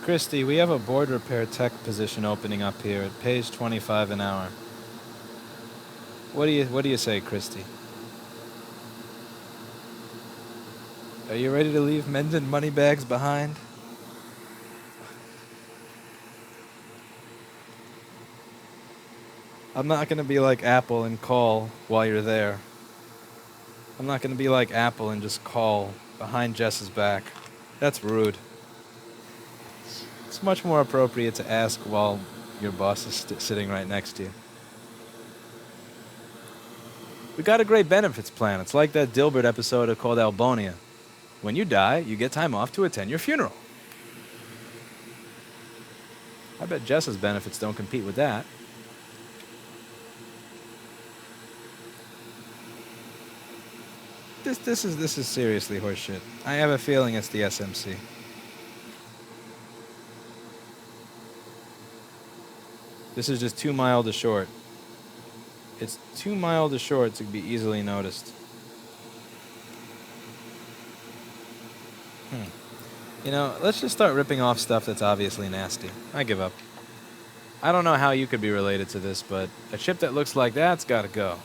[SPEAKER 1] Christy, we have a board repair tech position opening up here. It pays $25 an hour. What do you say, Christy? Are you ready to leave Menden money bags behind? I'm not going to be like Apple and call while you're there. I'm not going to be like Apple and just call behind Jess's back. That's rude. It's much more appropriate to ask while your boss is sitting right next to you. We got a great benefits plan. It's like that Dilbert episode called Albonia. When you die, you get time off to attend your funeral. I bet Jess's benefits don't compete with that. This is seriously horseshit. I have a feeling it's the SMC. This is just too mild to short. It's too mild to short to be easily noticed. You know, let's just start ripping off stuff that's obviously nasty. I give up. I don't know how you could be related to this, but a chip that looks like that's gotta go.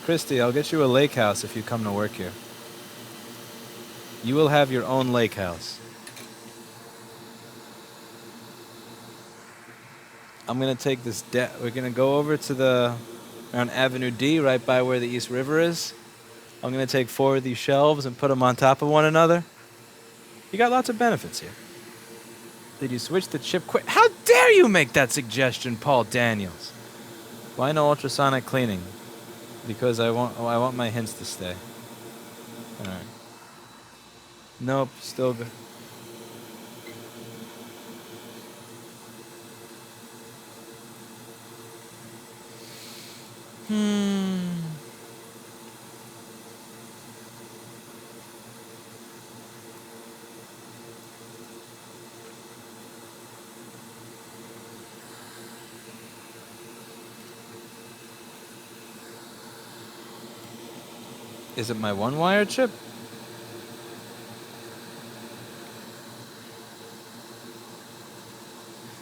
[SPEAKER 1] Christy, I'll get you a lake house if you come to work here. You will have your own lake house. I'm gonna take this. We're gonna go over to the around Avenue D, right by where the East River is. I'm gonna take 4 of these shelves and put them on top of one another. You got lots of benefits here. Did you switch the chip quick? How dare you make that suggestion, Paul Daniels? Why no ultrasonic cleaning? Because I want my hints to stay. All right. Nope, still good. Is it my one-wire chip?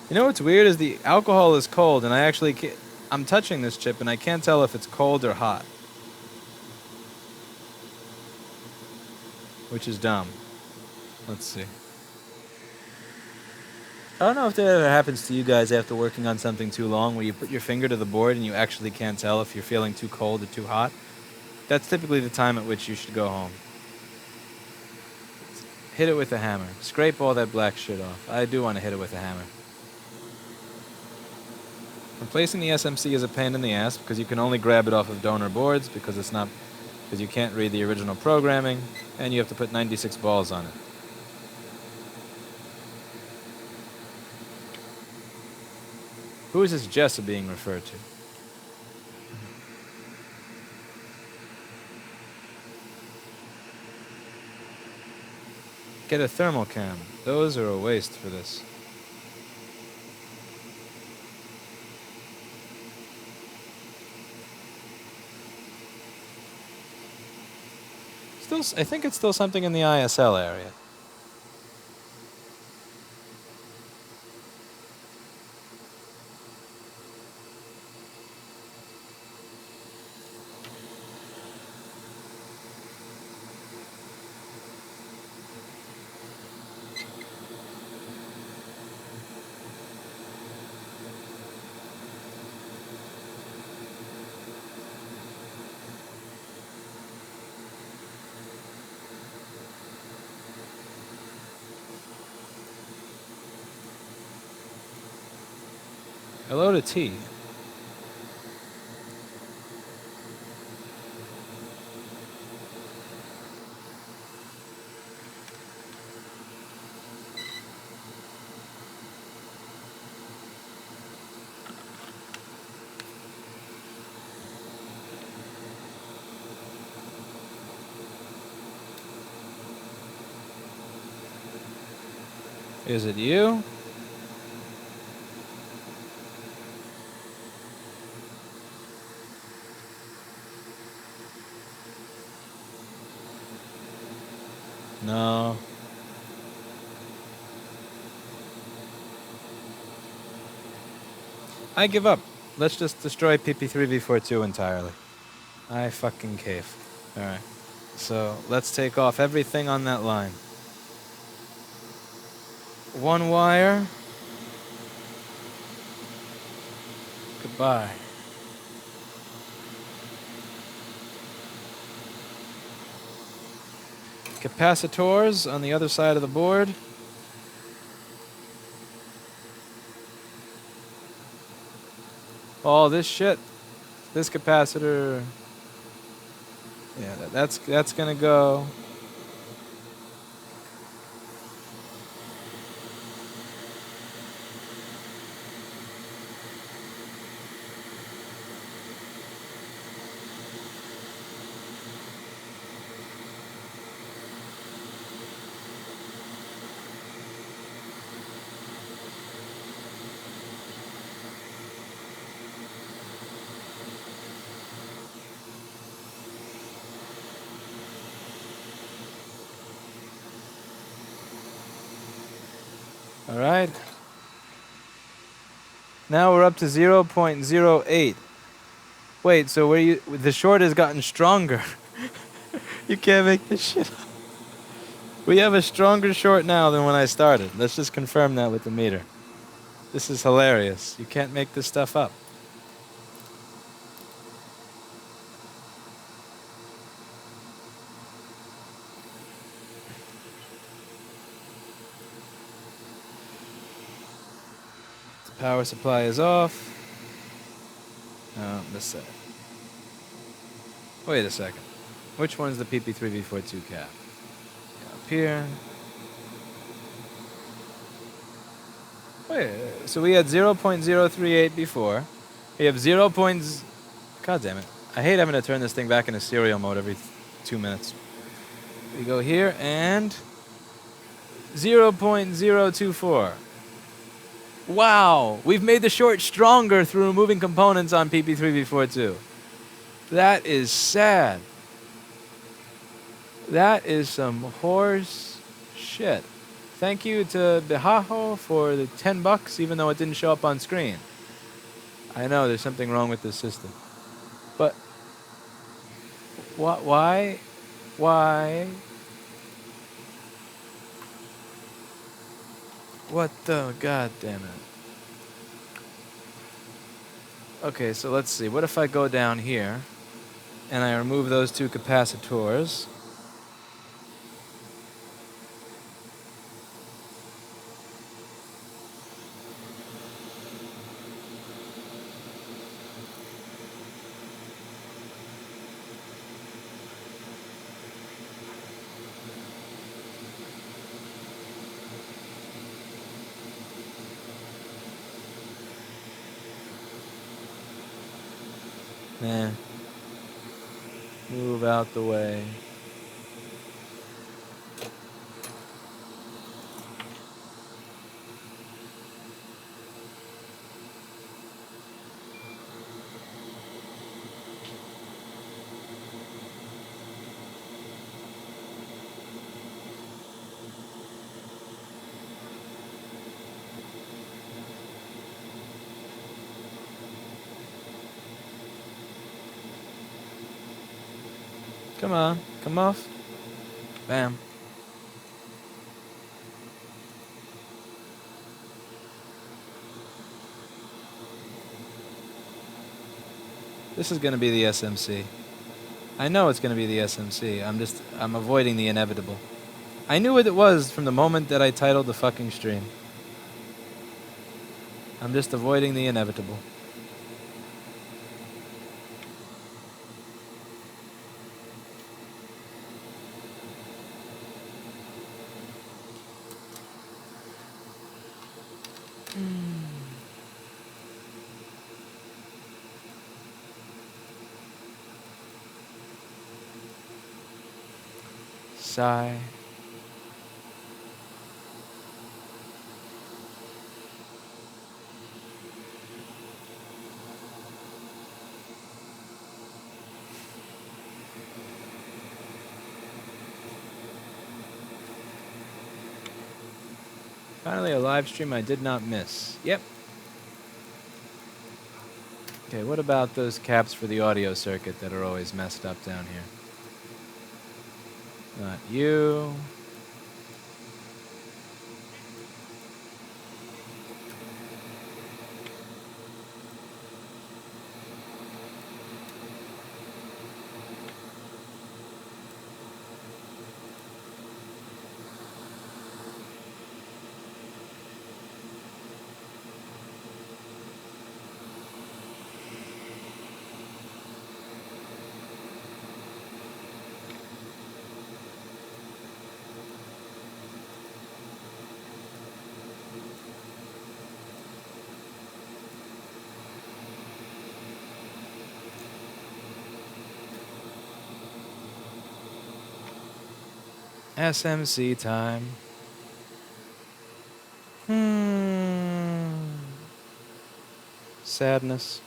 [SPEAKER 1] You know what's weird is the alcohol is cold, and I'm touching this chip, and I can't tell if it's cold or hot. Which is dumb. Let's see. I don't know if that ever happens to you guys after working on something too long, where you put your finger to the board and you actually can't tell if you're feeling too cold or too hot. That's typically the time at which you should go home. Hit it with a hammer. Scrape all that black shit off. I do want to hit it with a hammer. Replacing the SMC is a pain in the ass because you can only grab it off of donor boards because you can't read the original programming, and you have to put 96 balls on it. Who is this Jessa being referred to? Get a thermal cam. Those are a waste for this. I think it's still something in the ISL area. Hello to T. Is it you? No. I give up. Let's just destroy PP3V42 entirely. I fucking cave. Alright. So, let's take off everything on that line. One wire. Goodbye. Capacitors on the other side of the board. All this shit. This capacitor. Yeah, that's gonna go. All right. Now we're up to 0.08. Wait, so the short has gotten stronger. You can't make this shit up. We have a stronger short now than when I started. Let's just confirm that with the meter. This is hilarious. You can't make this stuff up. The power supply is off. Oh, this side. Wait a second. Which one's the PP3V42 cap? Up here. Wait, so we had 0.038 before. We have 0. God damn it. I hate having to turn this thing back into serial mode every 2 minutes. We go here and 0.024. Wow, we've made the short stronger through removing components on PP3V42. That is sad. That is some horse shit. Thank you to Bihaho for the $10, even though it didn't show up on screen. I know there's something wrong with this system. But why? What the god damn it. Okay, so let's see. What if I go down here and I remove those two capacitors? Nah. Move out the way. Come on, come off. Bam. This is going to be the SMC. I know it's going to be the SMC. I'm avoiding the inevitable. I knew what it was from the moment that I titled the fucking stream. I'm just avoiding the inevitable. Sigh. Finally, a live stream I did not miss. Yep. Okay, what about those caps for the audio circuit that are always messed up down here? Not you. SMC time. Sadness.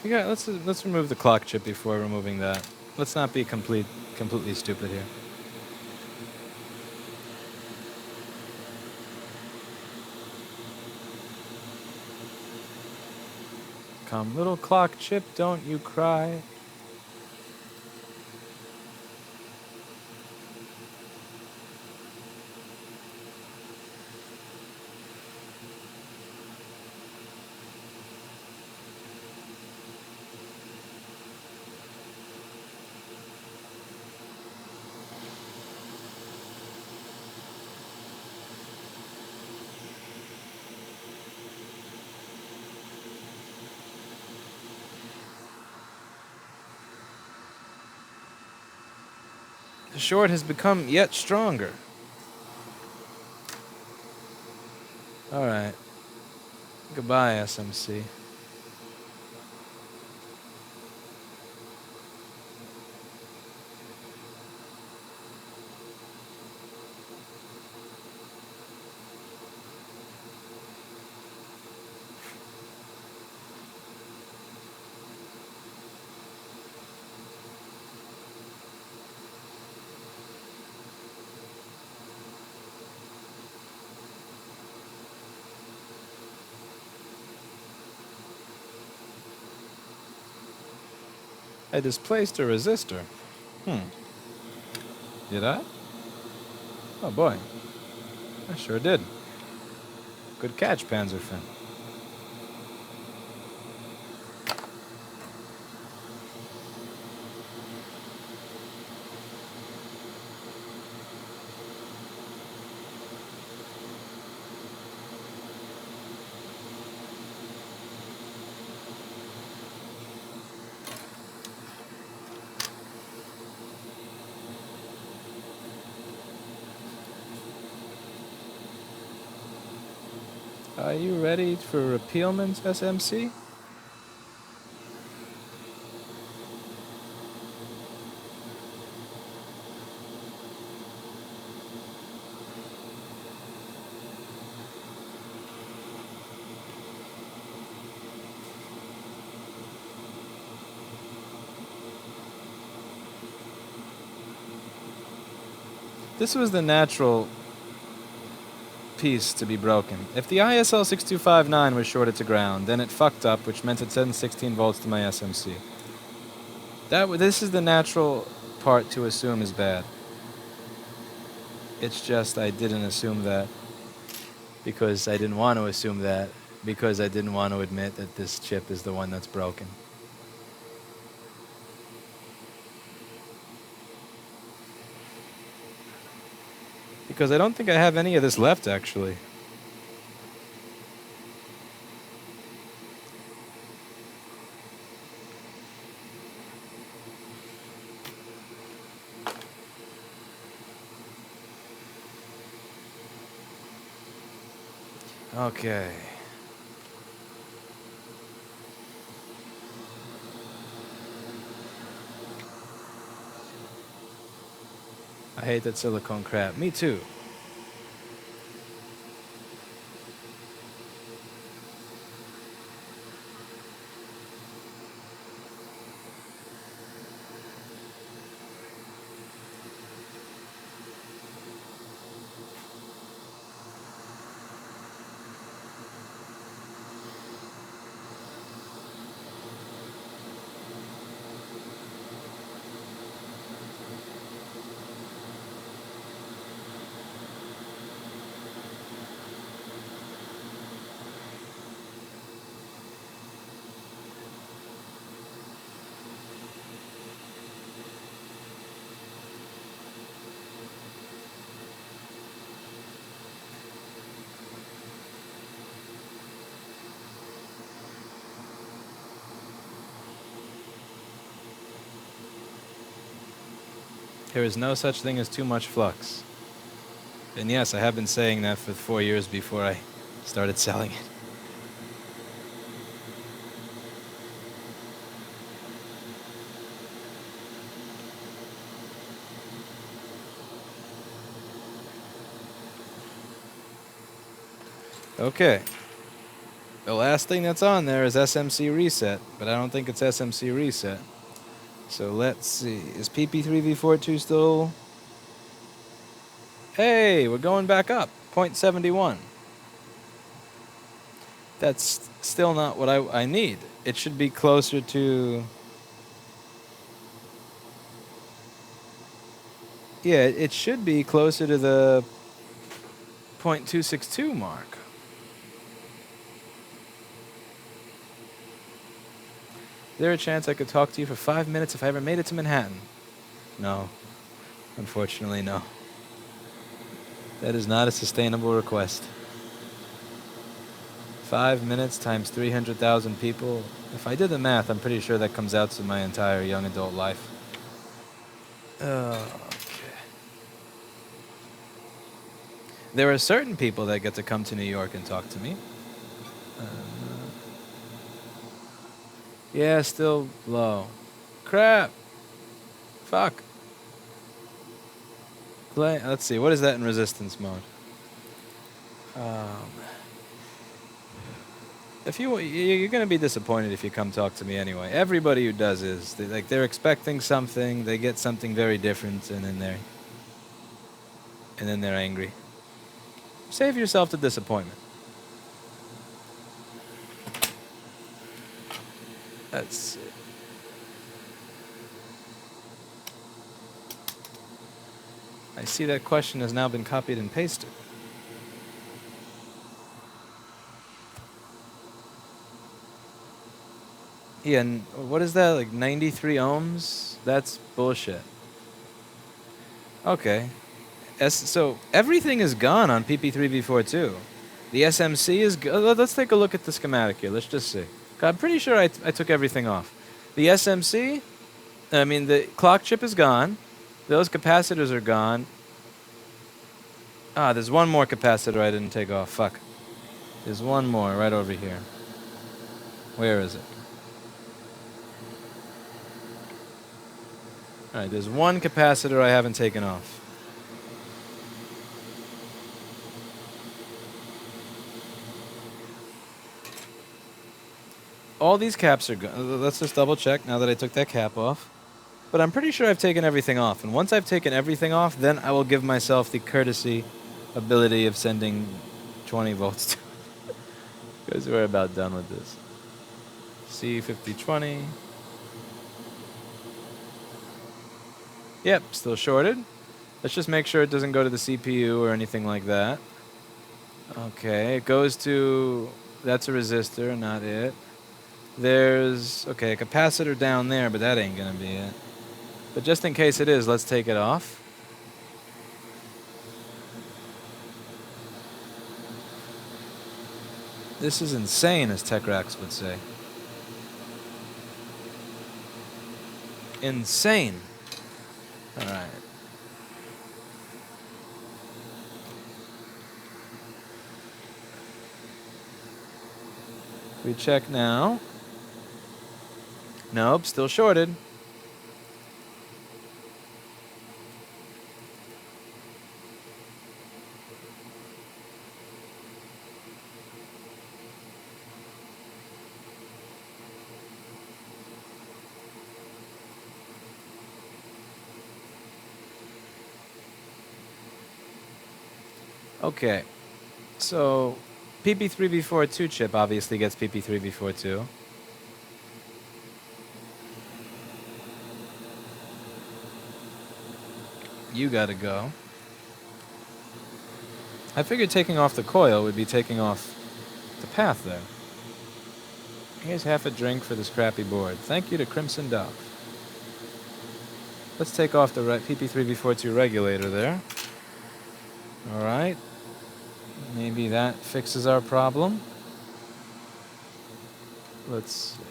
[SPEAKER 1] Yeah, let's remove the clock chip before removing that. Let's not be completely stupid here. come. Little clock chip, don't you cry. The short has become yet stronger. Alright. Goodbye, SMC. I displaced a resistor. Did I? Oh boy. I sure did. Good catch, Panzerfin. Are you ready for repealment, SMC? This was the natural piece to be broken. If the ISL 6259 was shorted to ground, then it fucked up, which meant it sent 16 volts to my SMC. This is the natural part to assume is bad. It's just I didn't assume that because I didn't want to assume that because I didn't want to admit that this chip is the one that's broken. Because I don't think I have any of this left, actually. Okay. I hate that silicone crap. Me too. There is no such thing as too much flux. And yes, I have been saying that for 4 years before I started selling it. Okay. The last thing that's on there is SMC reset, but I don't think it's SMC reset. So let's see. Is PP3V42 still? Hey, we're going back up. 0.71. That's still not what I need. It should be closer to... Yeah, it should be closer to the 0.262 mark. Is there a chance I could talk to you for 5 minutes if I ever made it to Manhattan? No. Unfortunately, no. That is not a sustainable request. 5 minutes times 300,000 people. If I did the math, I'm pretty sure that comes out to my entire young adult life. Okay. There are certain people that get to come to New York and talk to me. Yeah, still low. Crap. Fuck. Let's see. What is that in resistance mode? If you're gonna be disappointed if you come talk to me anyway. Everybody who does is they're expecting something, they get something very different, and then they're angry. Save yourself the disappointment. That's it. I see that question has now been copied and pasted. Yeah, and what is that, like 93 ohms? That's bullshit. Okay. So everything is gone on PP3V4 too. The SMC is... Let's take a look at the schematic here. Let's just see. I'm pretty sure I took everything off. The SMC, I mean, the clock chip is gone. Those capacitors are gone. Ah, there's one more capacitor I didn't take off. Fuck. There's one more right over here. Where is it? Alright, there's one capacitor I haven't taken off. All these caps are gone. Let's just double check now that I took that cap off. But I'm pretty sure I've taken everything off. And once I've taken everything off, then I will give myself the courtesy ability of sending 20 volts to because we're about done with this. C5020. Yep, still shorted. Let's just make sure it doesn't go to the CPU or anything like that. Okay, it goes to... That's a resistor, not it. There's... Okay, a capacitor down there, but that ain't gonna be it. But just in case it is, let's take it off. This is insane, as TechRax would say. Insane. All right. We check now. Nope, still shorted. Okay, so PP3V42 chip obviously gets PP3V42. You gotta go. I figured taking off the coil would be taking off the path there. Here's half a drink for this crappy board. Thank you to Crimson Dove. Let's take off the PP3V42 regulator there. All right. Maybe that fixes our problem. Let's see.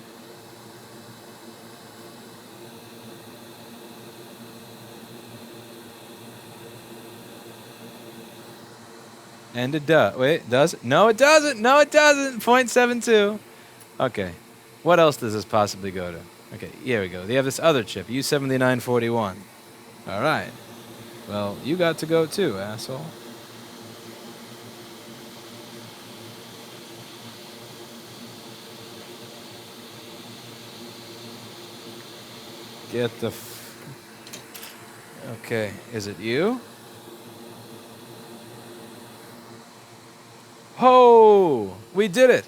[SPEAKER 1] And it does. Wait, does it? No, it doesn't. No, it doesn't. 0.72. Okay. What else does this possibly go to? Okay, here we go. They have this other chip, U7941. All right. Well, you got to go too, asshole. Get the... Okay, is it you? Oh, we did it.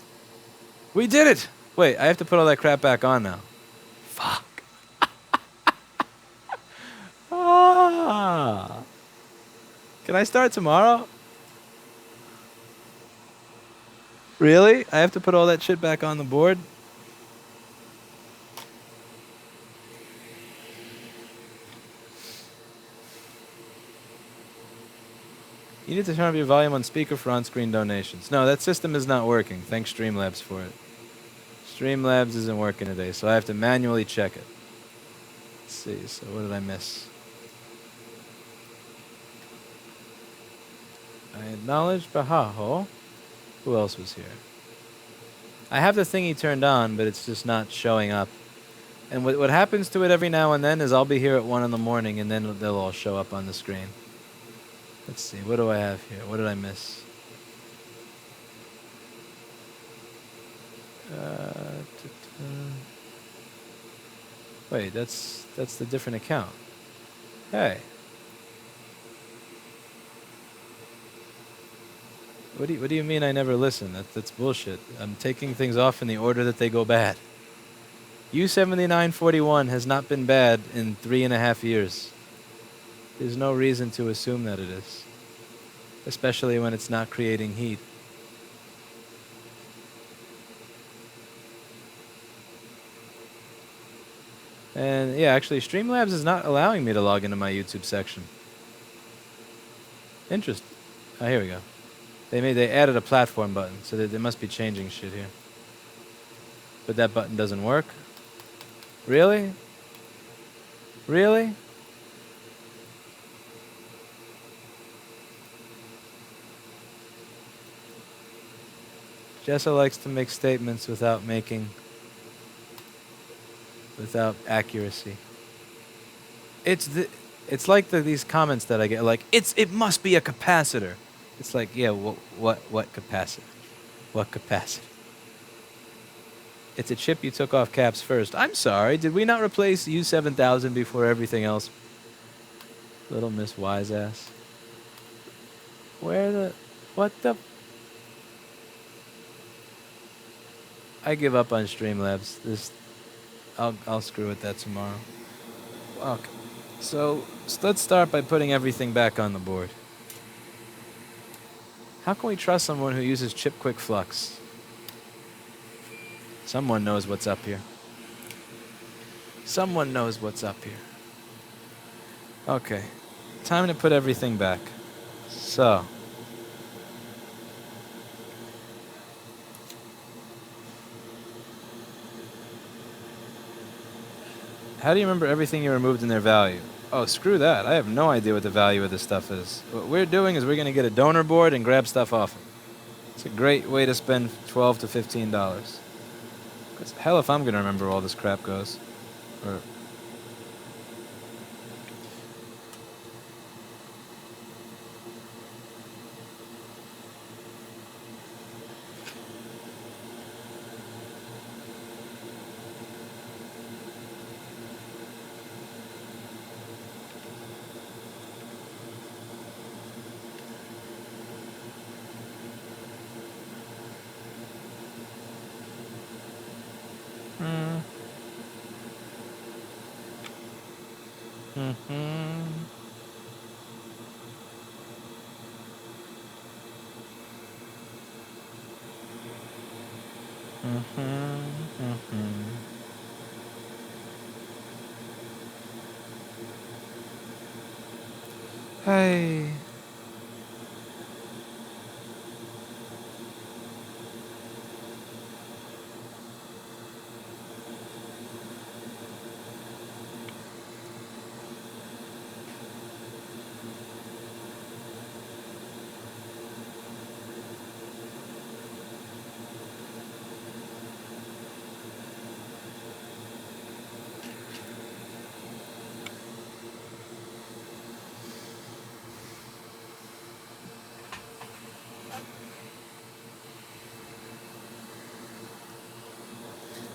[SPEAKER 1] We did it. Wait, I have to put all that crap back on now. Fuck. Ah. Can I start tomorrow? Really? I have to put all that shit back on the board? You need to turn up your volume on speaker for on-screen donations. No, that system is not working. Thanks Streamlabs for it. Streamlabs isn't working today, so I have to manually check it. Let's see, so what did I miss? I acknowledged Bahaho. Who else was here? I have the thingy turned on, but it's just not showing up. And what happens to it every now and then is I'll be here at 1 in the morning, and then they'll all show up on the screen. Let's see, what do I have here? What did I miss? Wait, that's the different account. Hey. What do you mean I never listen? That's bullshit. I'm taking things off in the order that they go bad. U7941 has not been bad in 3.5 years. There's no reason to assume that it is. Especially when it's not creating heat. And yeah, actually Streamlabs is not allowing me to log into my YouTube section. Interesting. Oh, here we go. They added a platform button, so they must be changing shit here. But that button doesn't work. Really? Really? Jessa likes to make statements without accuracy. It's like these comments that I get, like it must be a capacitor. It's like, yeah, what capacitor? What capacitor? It's a chip you took off caps first. I'm sorry, did we not replace U7000 before everything else? Little Miss Wise Ass. What the? I give up on Streamlabs. I'll screw with that tomorrow. Okay. So let's start by putting everything back on the board. How can we trust someone who uses chip quick flux? Someone knows what's up here. Someone knows what's up here. Okay. Time to put everything back. So. How do you remember everything you removed and their value? Oh, screw that. I have no idea what the value of this stuff is. What we're doing is we're going to get a donor board and grab stuff off it. It's a great way to spend $12 to $15. Because hell if I'm going to remember all this crap goes. Or Hey.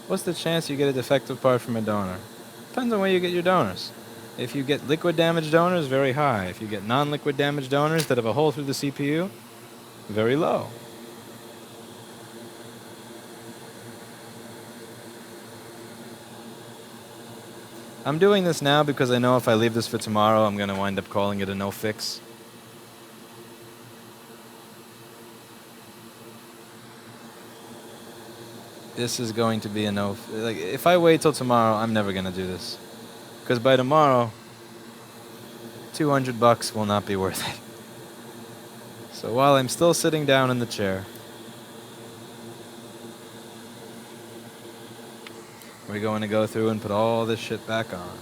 [SPEAKER 1] What's the chance you get a defective part from a donor? Depends on where you get your donors. If you get liquid damage donors, very high. If you get non-liquid damage donors that have a hole through the CPU, very low. I'm doing this now because I know if I leave this for tomorrow, I'm going to wind up calling it a no fix. This is going to be a no. Like, if I wait till tomorrow, I'm never going to do this. Because by tomorrow, $200 will not be worth it. So while I'm still sitting down in the chair, we're going to go through and put all this shit back on.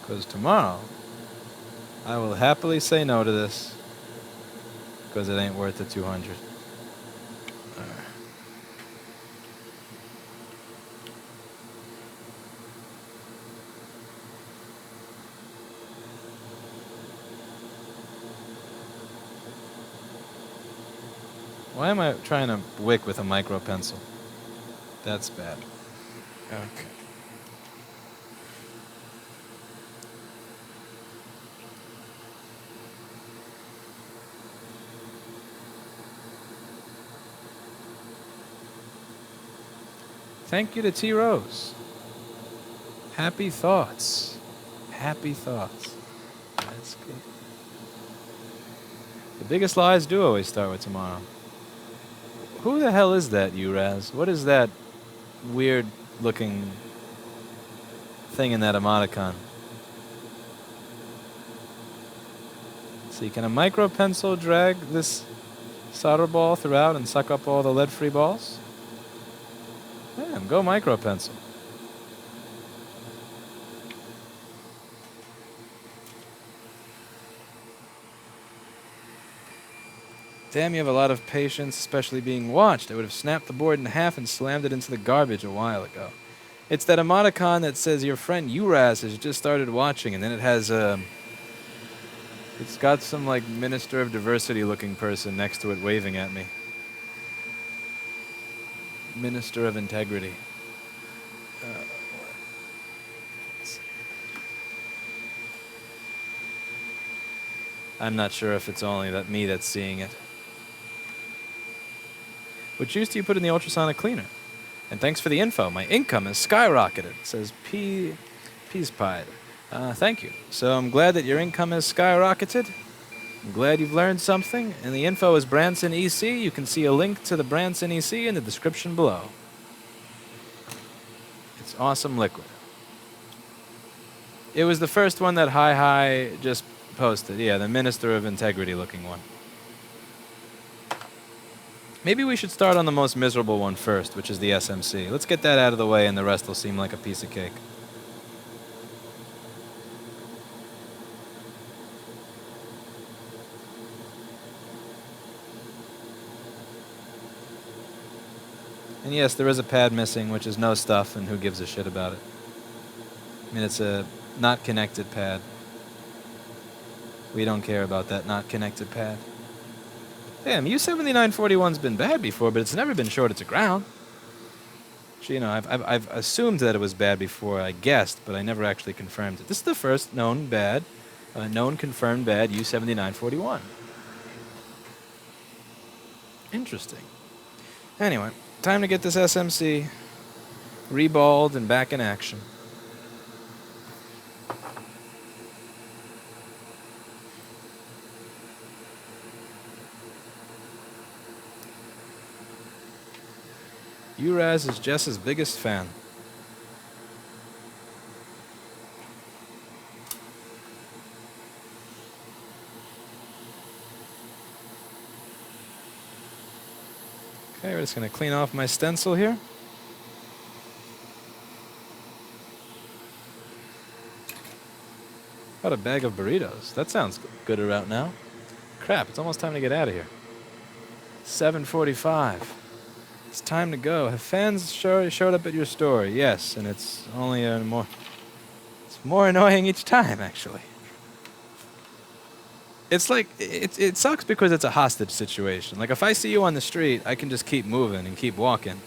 [SPEAKER 1] Because tomorrow, I will happily say no to this. Because it ain't worth the 200. Why am I trying to wick with a micro pencil? That's bad. Okay. Thank you to T. Rose. Happy thoughts. Happy thoughts. That's good. The biggest lies do always start with tomorrow. Who the hell is that, Uraz? What is that weird looking thing in that emoticon? See, can a micro pencil drag this solder ball throughout and suck up all the lead-free balls? Damn, go micro pencil. Damn, you have a lot of patience, especially being watched. I would have snapped the board in half and slammed it into the garbage a while ago. It's that emoticon that says your friend Uraz has just started watching, and then it has it's got some like Minister of Diversity looking person next to it waving at me. Minister of Integrity. I'm not sure if it's only me that's seeing it. What juice do you put in the ultrasonic cleaner? And thanks for the info. My income has skyrocketed. It says Peas Pied. Thank you. So I'm glad that your income has skyrocketed. I'm glad you've learned something. And the info is Branson EC. You can see a link to the Branson EC in the description below. It's awesome liquid. It was the first one that Hi just posted. Yeah, the Minister of Integrity looking one. Maybe we should start on the most miserable one first, which is the SMC. Let's get that out of the way and the rest will seem like a piece of cake. And yes, there is a pad missing, which is no stuff, and who gives a shit about it? I mean, it's a not connected pad. We don't care about that not connected pad. Damn, U7941's been bad before, but it's never been shorted to ground. Actually, you know, I've assumed that it was bad before, I guessed, but I never actually confirmed it. This is the first known confirmed bad U7941. Interesting. Anyway, time to get this SMC reballed and back in action. Uraz is Jess's biggest fan. Okay, we're just going to clean off my stencil here. Got a bag of burritos. That sounds good about now. Crap, it's almost time to get out of here. 7:45. It's time to go. Have fans showed up at your store? Yes, and it's only it's more annoying each time, actually. It's like, it sucks because it's a hostage situation. Like, if I see you on the street, I can just keep moving and keep walking,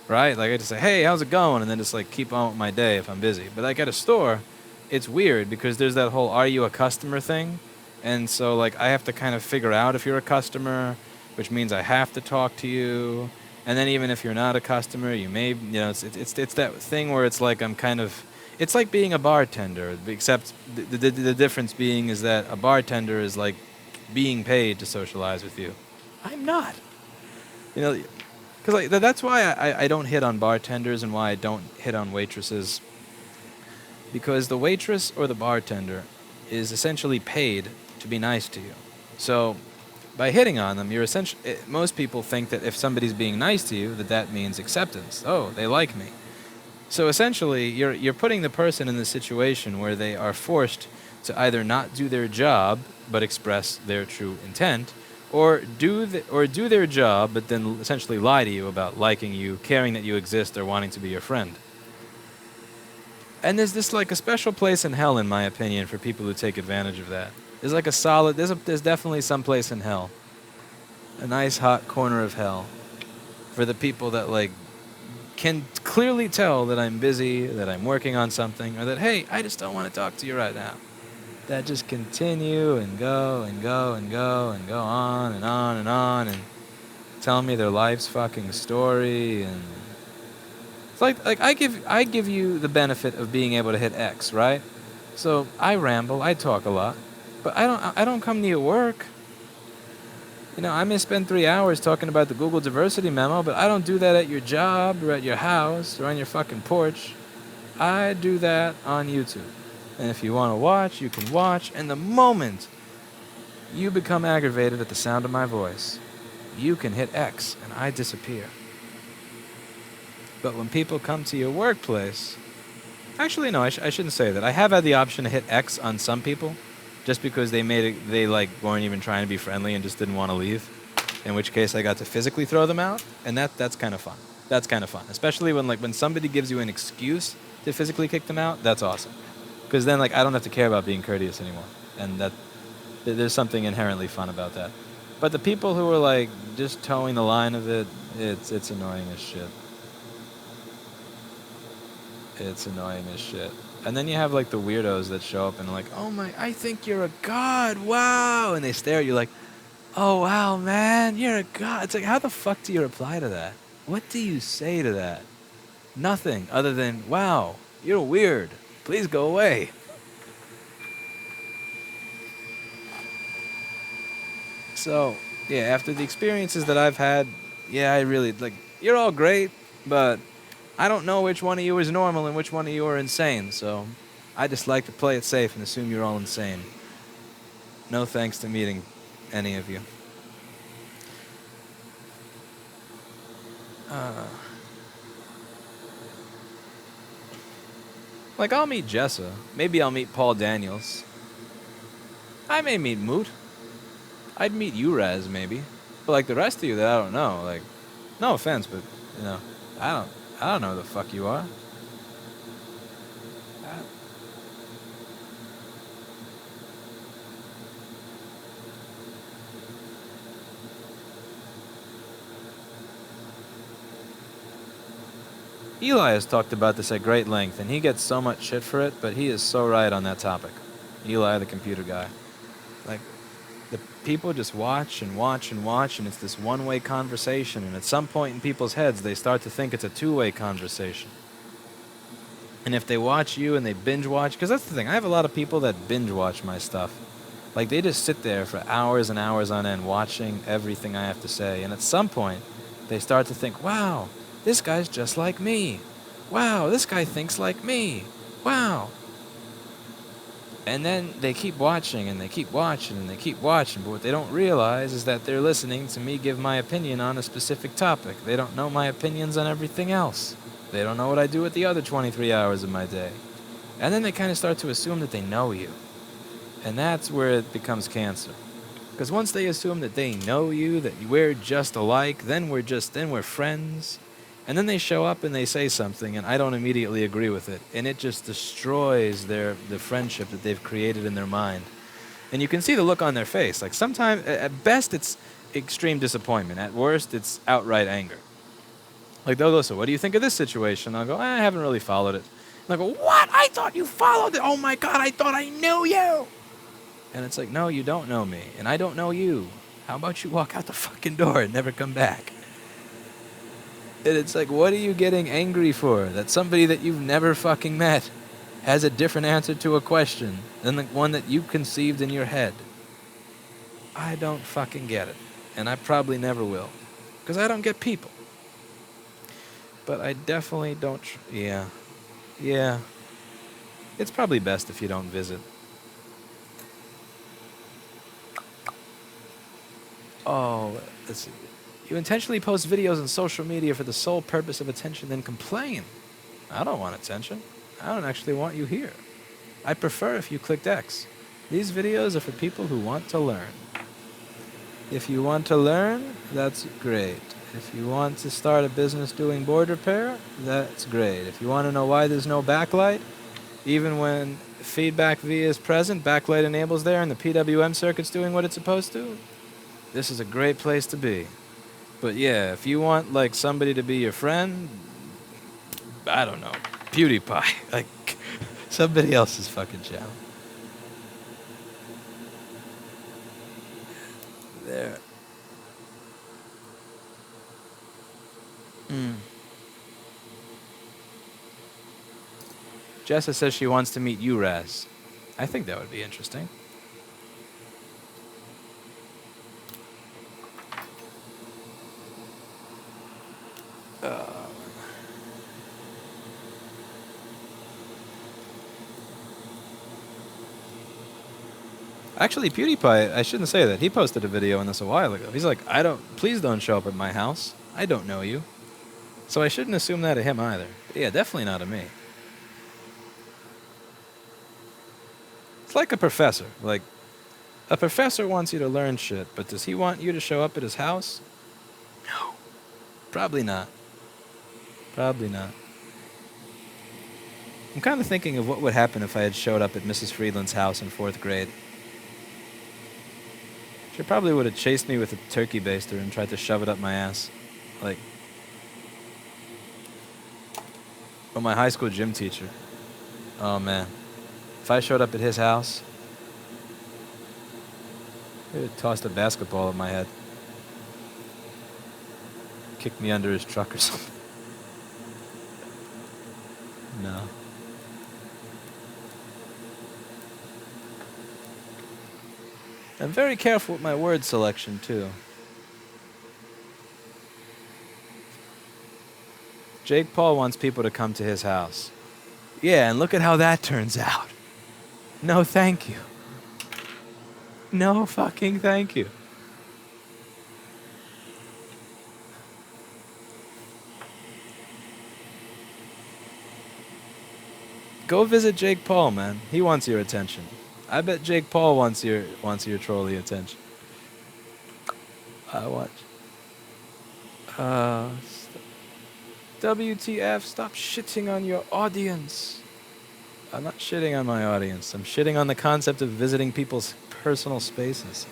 [SPEAKER 1] right? Like, I just say, hey, how's it going? And then just, like, keep on with my day if I'm busy. But, like, at a store, it's weird because there's that whole are you a customer thing. And so, like, I have to kind of figure out if you're a customer, which means I have to talk to you. And then even if you're not a customer, you may, it's that thing where it's like it's like being a bartender, except the difference being is that a bartender is like being paid to socialize with you. I'm not. Because that's why I don't hit on bartenders and why I don't hit on waitresses. Because the waitress or the bartender is essentially paid to be nice to you. So by hitting on them, most people think that if somebody's being nice to you, that means acceptance. Oh, they like me. So essentially, you're putting the person in the situation where they are forced to either not do their job but express their true intent, or do their job but then essentially lie to you about liking you, caring that you exist, or wanting to be your friend. And there's a special place in hell, in my opinion, for people who take advantage of that. There's definitely some place in hell, a nice hot corner of hell, for the people that can clearly tell that I'm busy, that I'm working on something, or that, hey, I just don't want to talk to you right now. That just continue and go and go and go and go on and on and on and tell me their life's fucking story. And it's like I give you the benefit of being able to hit X, right? So I ramble, I talk a lot, but I don't come to your work. I may spend 3 hours talking about the Google diversity memo, but I don't do that at your job or at your house or on your fucking porch. I do that on YouTube. And if you want to watch, you can watch. And the moment you become aggravated at the sound of my voice, you can hit X and I disappear. But when people come to your workplace... Actually, no, I shouldn't say that. I have had the option to hit X on some people, just because they weren't even trying to be friendly and just didn't want to leave. In which case I got to physically throw them out, and that's kind of fun. That's kind of fun. Especially when somebody gives you an excuse to physically kick them out, that's awesome. Because then I don't have to care about being courteous anymore. And there's something inherently fun about that. But the people who are just towing the line of it, it's annoying as shit. It's annoying as shit. And then you have the weirdos that show up and are oh my, I think you're a god, wow. And they stare at you oh wow, man, you're a god. It's how the fuck do you reply to that? What do you say to that? Nothing other than, wow, you're weird. Please go away. So, yeah, after the experiences that I've had, yeah, I really, you're all great, but I don't know which one of you is normal and which one of you are insane, so I just like to play it safe and assume you're all insane. No thanks to meeting any of you. I'll meet Jessa. Maybe I'll meet Paul Daniels. I may meet Moot. I'd meet Uraz, maybe. But the rest of you that I don't know, no offense, but I don't know who the fuck you are. Eli has talked about this at great length, and he gets so much shit for it, but he is so right on that topic. Eli, the computer guy. The people just watch and watch and watch, and it's this one-way conversation, and at some point in people's heads, they start to think it's a two-way conversation. And if they watch you and they binge-watch, because that's the thing, I have a lot of people that binge-watch my stuff. They just sit there for hours and hours on end watching everything I have to say, and at some point, they start to think, wow, this guy's just like me. Wow, this guy thinks like me. Wow. And then they keep watching, and they keep watching, and they keep watching, but what they don't realize is that they're listening to me give my opinion on a specific topic. They don't know my opinions on everything else. They don't know what I do with the other 23 hours of my day. And then they kind of start to assume that they know you. And that's where it becomes cancer. Because once they assume that they know you, that we're just alike, then we're friends. And then they show up and they say something, and I don't immediately agree with it. And it just destroys the friendship that they've created in their mind. And you can see the look on their face. Sometimes, at best, it's extreme disappointment. At worst, it's outright anger. They'll go, so what do you think of this situation? I'll go, I haven't really followed it. And they'll go, what? I thought you followed it. Oh my God, I thought I knew you. And it's no, you don't know me, and I don't know you. How about you walk out the fucking door and never come back? And it's like, what are you getting angry for? That somebody that you've never fucking met has a different answer to a question than the one that you conceived in your head. I don't fucking get it. And I probably never will. Because I don't get people. But I definitely don't... Yeah. Yeah. It's probably best if you don't visit. Oh, let's see. You intentionally post videos on social media for the sole purpose of attention, then complain. I don't want attention. I don't actually want you here. I prefer if you clicked X. These videos are for people who want to learn. If you want to learn, that's great. If you want to start a business doing board repair, that's great. If you want to know why there's no backlight, even when feedback V is present, backlight enables there and the PWM circuit's doing what it's supposed to, this is a great place to be. But yeah, if you want like somebody to be your friend, I don't know, PewDiePie, like somebody else's fucking channel. There. Jessa says she wants to meet you, Raz. I think that would be interesting. Actually, PewDiePie, I shouldn't say that. He posted a video on this a while ago. He's like, please don't show up at my house. I don't know you. So I shouldn't assume that of him either. But yeah, definitely not of me. It's like a professor. Like, a professor wants you to learn shit, but does he want you to show up at his house? No. Probably not. Probably not. I'm kind of thinking of what would happen if I had showed up at Mrs. Friedland's house in 4th grade. She probably would have chased me with a turkey baster and tried to shove it up my ass. Like... Or my high school gym teacher. Oh, man. If I showed up at his house, he would have tossed a basketball at my head. Kicked me under his truck or something. No. I'm very careful with my word selection, too. Jake Paul wants people to come to his house. Yeah, and look at how that turns out. No, thank you. No fucking thank you. Go visit Jake Paul, man. He wants your attention. I bet Jake Paul wants your trolley attention. Watch. WTF, stop shitting on your audience. I'm not shitting on my audience. I'm shitting on the concept of visiting people's personal spaces.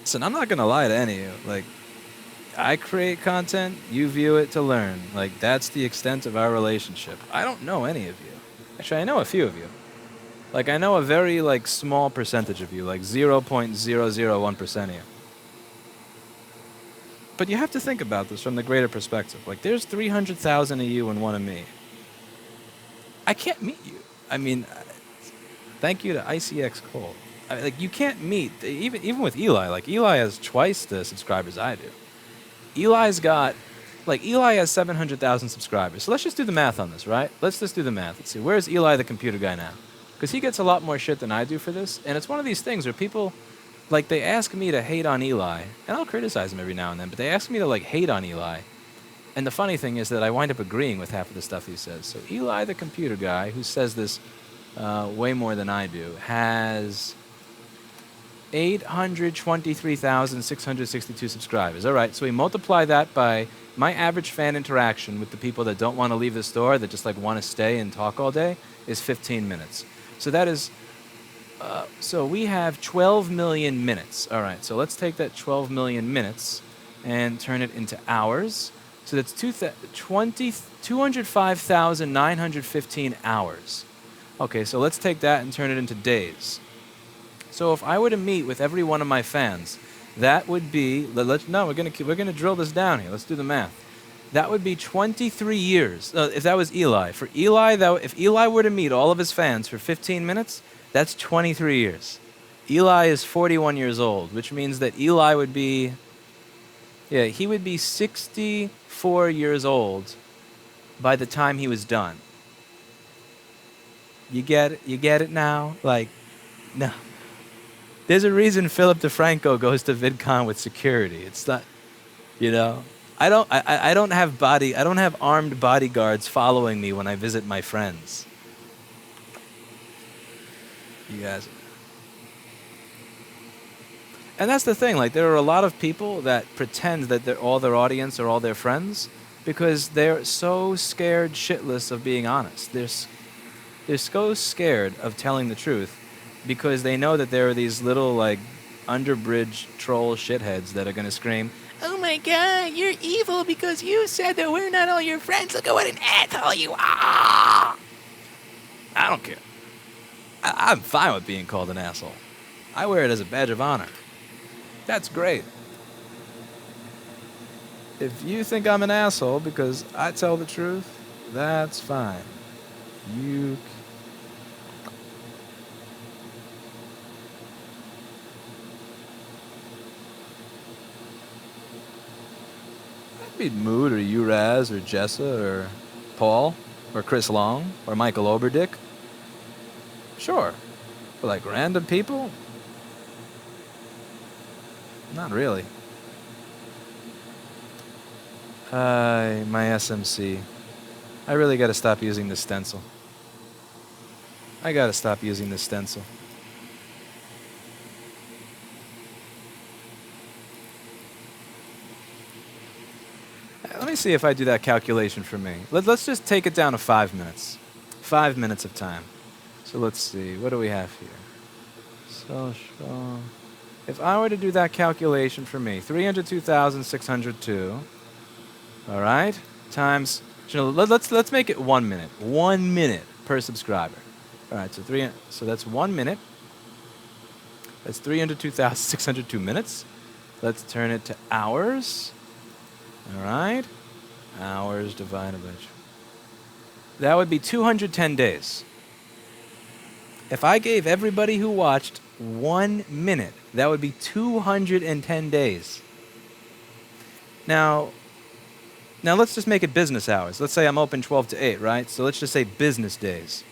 [SPEAKER 1] Listen, I'm not going to lie to any of you. Like, I create content, you view it to learn. Like, that's the extent of our relationship. I don't know any of you. Actually, I know a few of you. Like, I know a very, like, small percentage of you. Like, 0.001% of you. But you have to think about this from the greater perspective. Like, there's 300,000 of you and one of me. I can't meet you. I mean, thank you to ICX Cole. Like, you can't meet, even with Eli. Like, Eli has twice the subscribers I do. Eli has 700,000 subscribers. So let's just do the math on this, right? Let's just do the math. Let's see. Where's Eli, the computer guy, now? Because he gets a lot more shit than I do for this. And it's one of these things where people, like, they ask me to hate on Eli. And I'll criticize him every now and then. But they ask me to, like, hate on Eli. And the funny thing is that I wind up agreeing with half of the stuff he says. So Eli, the computer guy, who says this way more than I do, has 823,662 subscribers. All right, so we multiply that by my average fan interaction with the people that don't want to leave the store, that just like want to stay and talk all day, is 15 minutes. So that is, so we have 12 million minutes. All right, so let's take that 12 million minutes and turn it into hours. So that's 205,915 hours. Okay, so let's take that and turn it into days. So if I were to meet with every one of my fans, that would be, we're gonna drill this down here. Let's do the math. That would be 23 years. If that was Eli. For Eli, if Eli were to meet all of his fans for 15 minutes, that's 23 years. Eli is 41 years old, which means that Eli would be, he would be 64 years old by the time he was done. You get it now? Like, no. There's a reason Philip DeFranco goes to VidCon with security. It's not, I don't have armed bodyguards following me when I visit my friends. You guys. And that's the thing, like there are a lot of people that pretend that all their audience are all their friends because they're so scared shitless of being honest. They're so scared of telling the truth because they know that there are these little like underbridge troll shitheads that are going to scream, "Oh my god, you're evil because you said that we're not all your friends. Look at what an asshole you are." I don't care. I'm fine with being called an asshole. I wear it as a badge of honor. That's great. If you think I'm an asshole because I tell the truth, that's fine. I'd be Mood or Uraz or Jessa or Paul or Chris Long or Michael Oberdick. Sure. But like random people? Not really. My SMC. I really gotta stop using this stencil. Let me see if I do that calculation for me. Let's just take it down to 5 minutes. 5 minutes of time. So let's see. What do we have here? Social. If I were to do that calculation for me, 302,602. All right, times. Let's make it 1 minute. 1 minute per subscriber. All right, so that's 1 minute. That's 302,602 minutes. Let's turn it to hours. All right, hours divided by. That would be 210 days. If I gave everybody who watched 1 minute, that would be 210 days. Now let's just make it business hours. Let's say I'm open 12 to 8, right? So let's just say business days.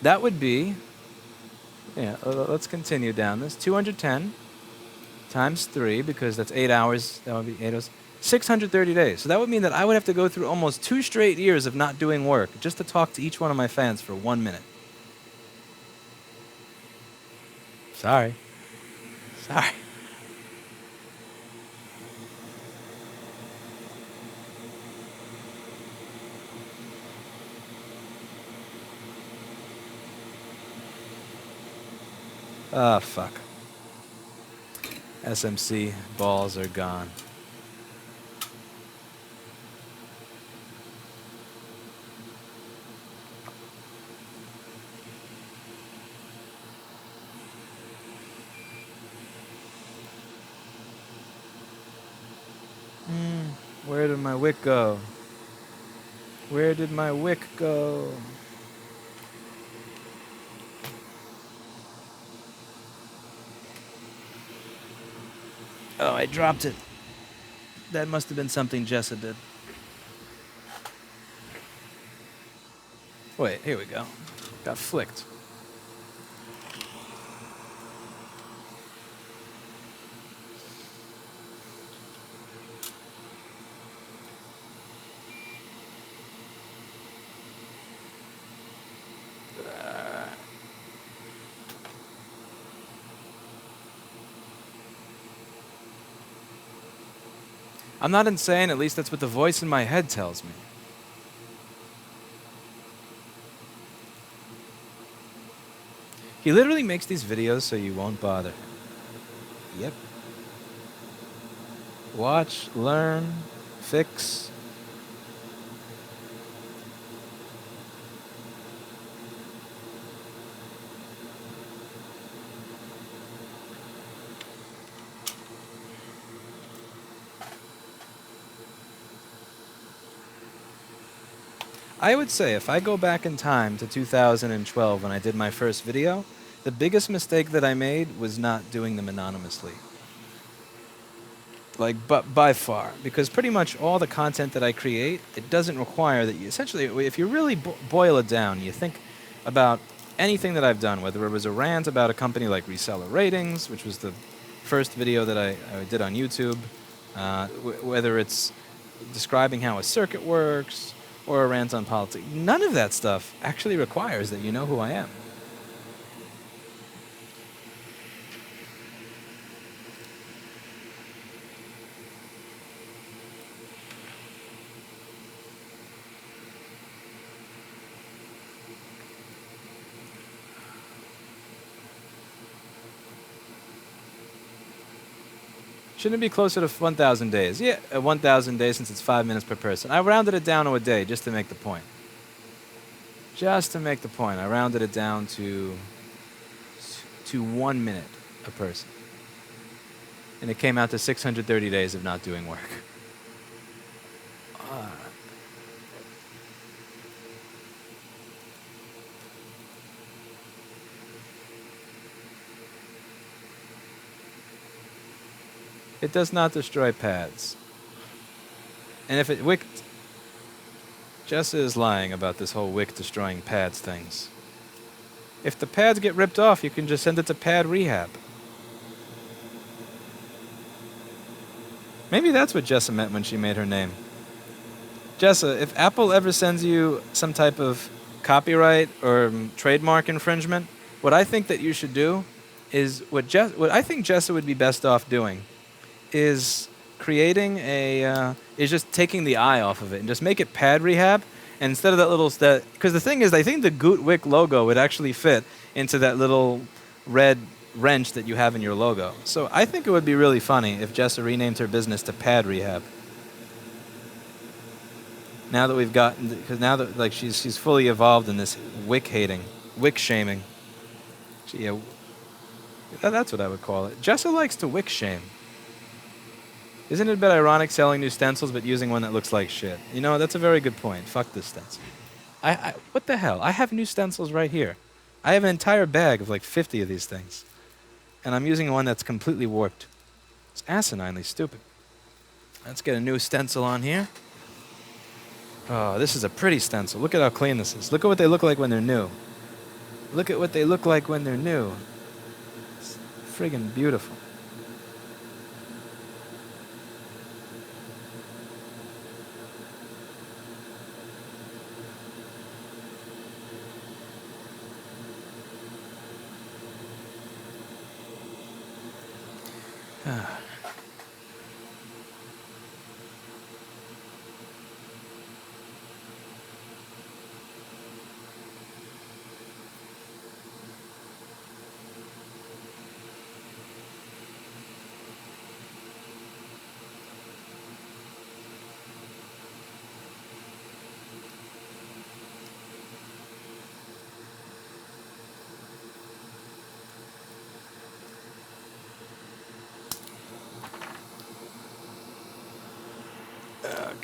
[SPEAKER 1] That would be, let's continue down this. 210 times 3, because that's 8 hours. That would be 8 hours. 630 days. So that would mean that I would have to go through almost 2 straight years of not doing work just to talk to each one of my fans for 1 minute. Sorry. Ah, fuck. SMC balls are gone. Where did my wick go? Where did my wick go? Oh, I dropped it. That must have been something Jessa did. Wait, here we go. Got flicked. I'm not insane, at least that's what the voice in my head tells me. He literally makes these videos so you won't bother. Yep. Watch, learn, fix. I would say if I go back in time to 2012 when I did my first video, the biggest mistake that I made was not doing them anonymously. Like, but by far, because pretty much all the content that I create, it doesn't require that you, essentially, if you really boil it down, you think about anything that I've done, whether it was a rant about a company like Reseller Ratings, which was the first video that I did on YouTube, whether it's describing how a circuit works, or a rant on politics, none of that stuff actually requires that you know who I am. Shouldn't it be closer to 1,000 days? Yeah, 1,000 days since it's 5 minutes per person. I rounded it down to a day just to make the point. Just to make the point, I rounded it down to 1 minute a person. And it came out to 630 days of not doing work. It does not destroy pads. And if it wicked, Jessa is lying about this whole wick destroying pads things. If the pads get ripped off, you can just send it to pad rehab. Maybe that's what Jessa meant when she made her name. Jessa, if Apple ever sends you some type of copyright or trademark infringement, what I think that you should do is what I think Jessa would be best off doing is creating is just taking the eye off of it and just make it pad rehab. And instead of that little, because the thing is, I think the Gootwick logo would actually fit into that little red wrench that you have in your logo. So I think it would be really funny if Jessa renamed her business to Pad Rehab. Now that we've gotten, because now that like she's fully evolved in this wick hating, wick shaming. Yeah, that's what I would call it. Jessa likes to wick shame. Isn't it a bit ironic selling new stencils but using one that looks like shit? You know, that's a very good point. Fuck this stencil. What the hell? I have new stencils right here. I have an entire bag of like 50 of these things. And I'm using one that's completely warped. It's asininely stupid. Let's get a new stencil on here. Oh, this is a pretty stencil. Look at how clean this is. Look at what they look like when they're new. Look at what they look like when they're new. It's friggin' beautiful.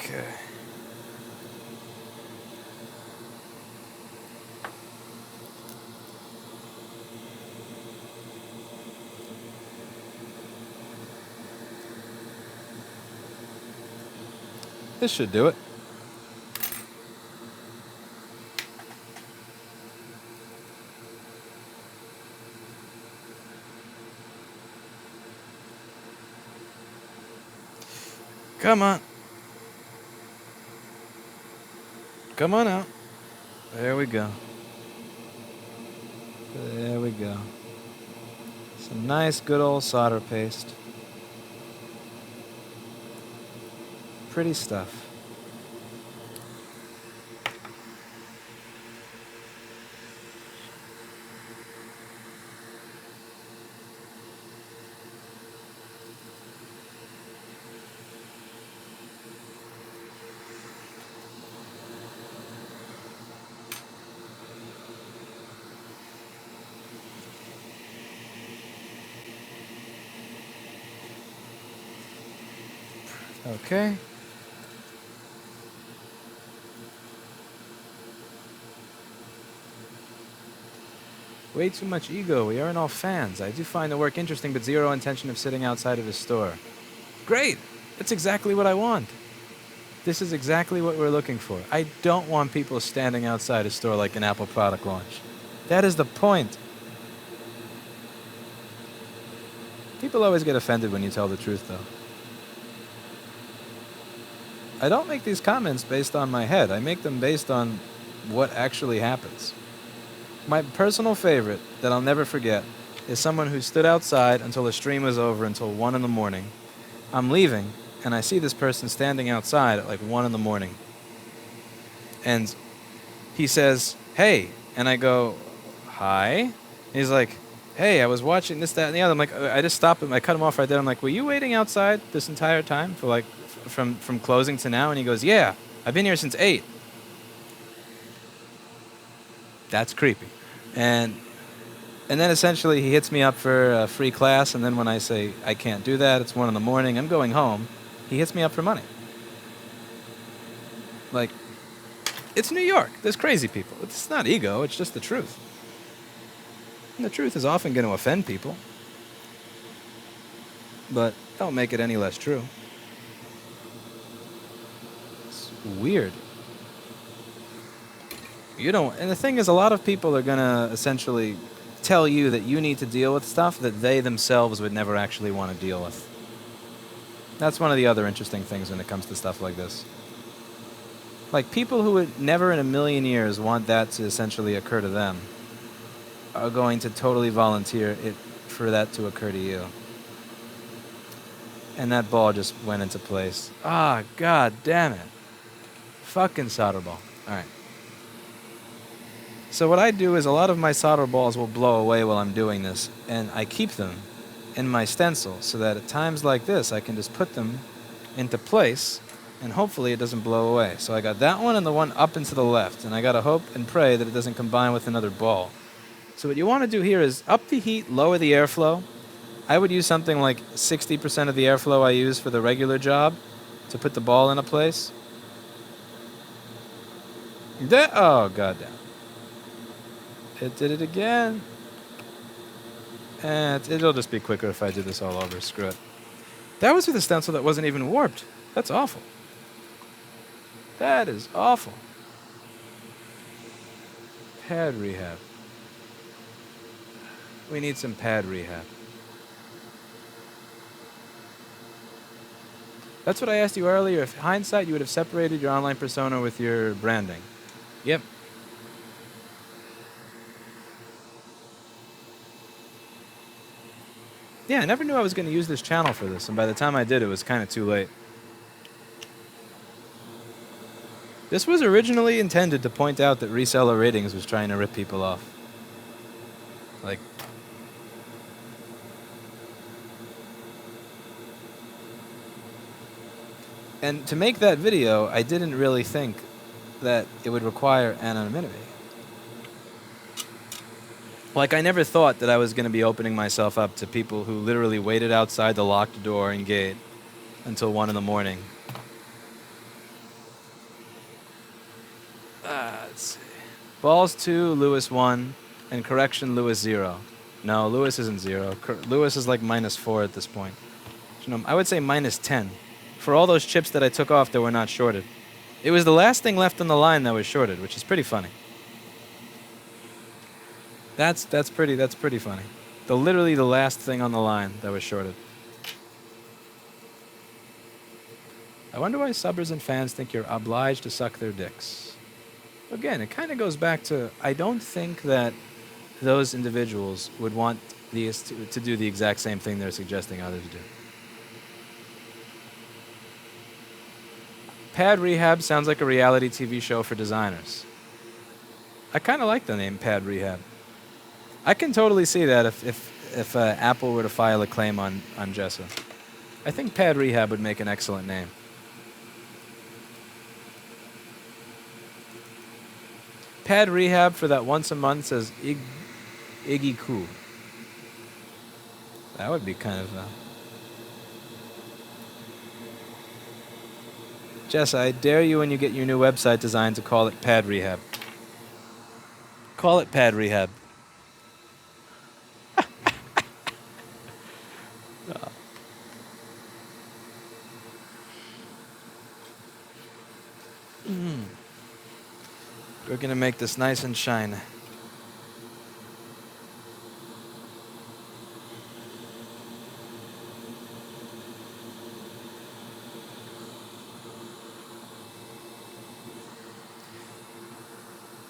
[SPEAKER 1] Okay. This should do it. Come on. Come on out. There we go. There we go. Some nice good old solder paste. Pretty stuff. Okay. Way too much ego. We aren't all fans. I do find the work interesting, but zero intention of sitting outside of his store. Great! That's exactly what I want. This is exactly what we're looking for. I don't want people standing outside a store like an Apple product launch. That is the point. People always get offended when you tell the truth, though. I don't make these comments based on my head. I make them based on what actually happens. My personal favorite that I'll never forget is someone who stood outside until the stream was over until 1 in the morning. I'm leaving, and I see this person standing outside at like 1 in the morning. And he says, "Hey," and I go, "Hi?" And he's like, "Hey, I was watching this, that, and the other." I'm like, I just stopped him. I cut him off right there. I'm like, "Were you waiting outside this entire time for like from closing to now?" And he goes, "Yeah, I've been here since 8. That's creepy. And then essentially he hits me up for a free class, and then when I say I can't do that, it's 1 in the morning, I'm going home, he hits me up for money. Like, it's New York. There's crazy people. It's not ego, it's just the truth. And the truth is often going to offend people. But don't make it any less true. It's weird. You don't, and the thing is, a lot of people are going to essentially tell you that you need to deal with stuff that they themselves would never actually want to deal with. That's one of the other interesting things when it comes to stuff like this. Like, people who would never in a million years want that to essentially occur to them are going to totally volunteer it for that to occur to you. And that ball just went into place. Ah, god damn it. Fucking solder ball. Alright. So what I do is a lot of my solder balls will blow away while I'm doing this, and I keep them in my stencil so that at times like this I can just put them into place and hopefully it doesn't blow away. So I got that one and the one up and to the left, and I gotta hope and pray that it doesn't combine with another ball. So what you want to do here is up the heat, lower the airflow. I would use something like 60% of the airflow I use for the regular job to put the ball in a place. Oh, goddamn. It did it again. And it'll just be quicker if I do this all over. Screw it. That was with a stencil that wasn't even warped. That's awful. That is awful. Pad rehab. We need some pad rehab. That's what I asked you earlier. If hindsight, you would have separated your online persona with your branding. Yep. Yeah, I never knew I was going to use this channel for this, and by the time I did, it was kind of too late. This was originally intended to point out that Reseller Ratings was trying to rip people off. Like... And to make that video, I didn't really think that it would require anonymity. Like, I never thought that I was going to be opening myself up to people who literally waited outside the locked door and gate until 1 in the morning. Let's see. Balls 2, Lewis 1, and correction, Lewis 0. No, Lewis isn't 0. Lewis is like -4 at this point. You know, I would say -10. For all those chips that I took off that were not shorted. It was the last thing left on the line that was shorted, which is pretty funny. That's pretty funny. Literally the last thing on the line that was shorted. I wonder why subbers and fans think you're obliged to suck their dicks. Again, it kind of goes back to, I don't think that those individuals would want these to do the exact same thing they're suggesting others do. Pad Rehab sounds like a reality TV show for designers. I kind of like the name Pad Rehab. I can totally see that if Apple were to file a claim on Jessa. I think Pad Rehab would make an excellent name. Pad Rehab for that once a month says Iggy Koo. That would be kind of... Jess, I dare you when you get your new website designed to call it Pad Rehab. Call it Pad Rehab. We're gonna make this nice and shiny.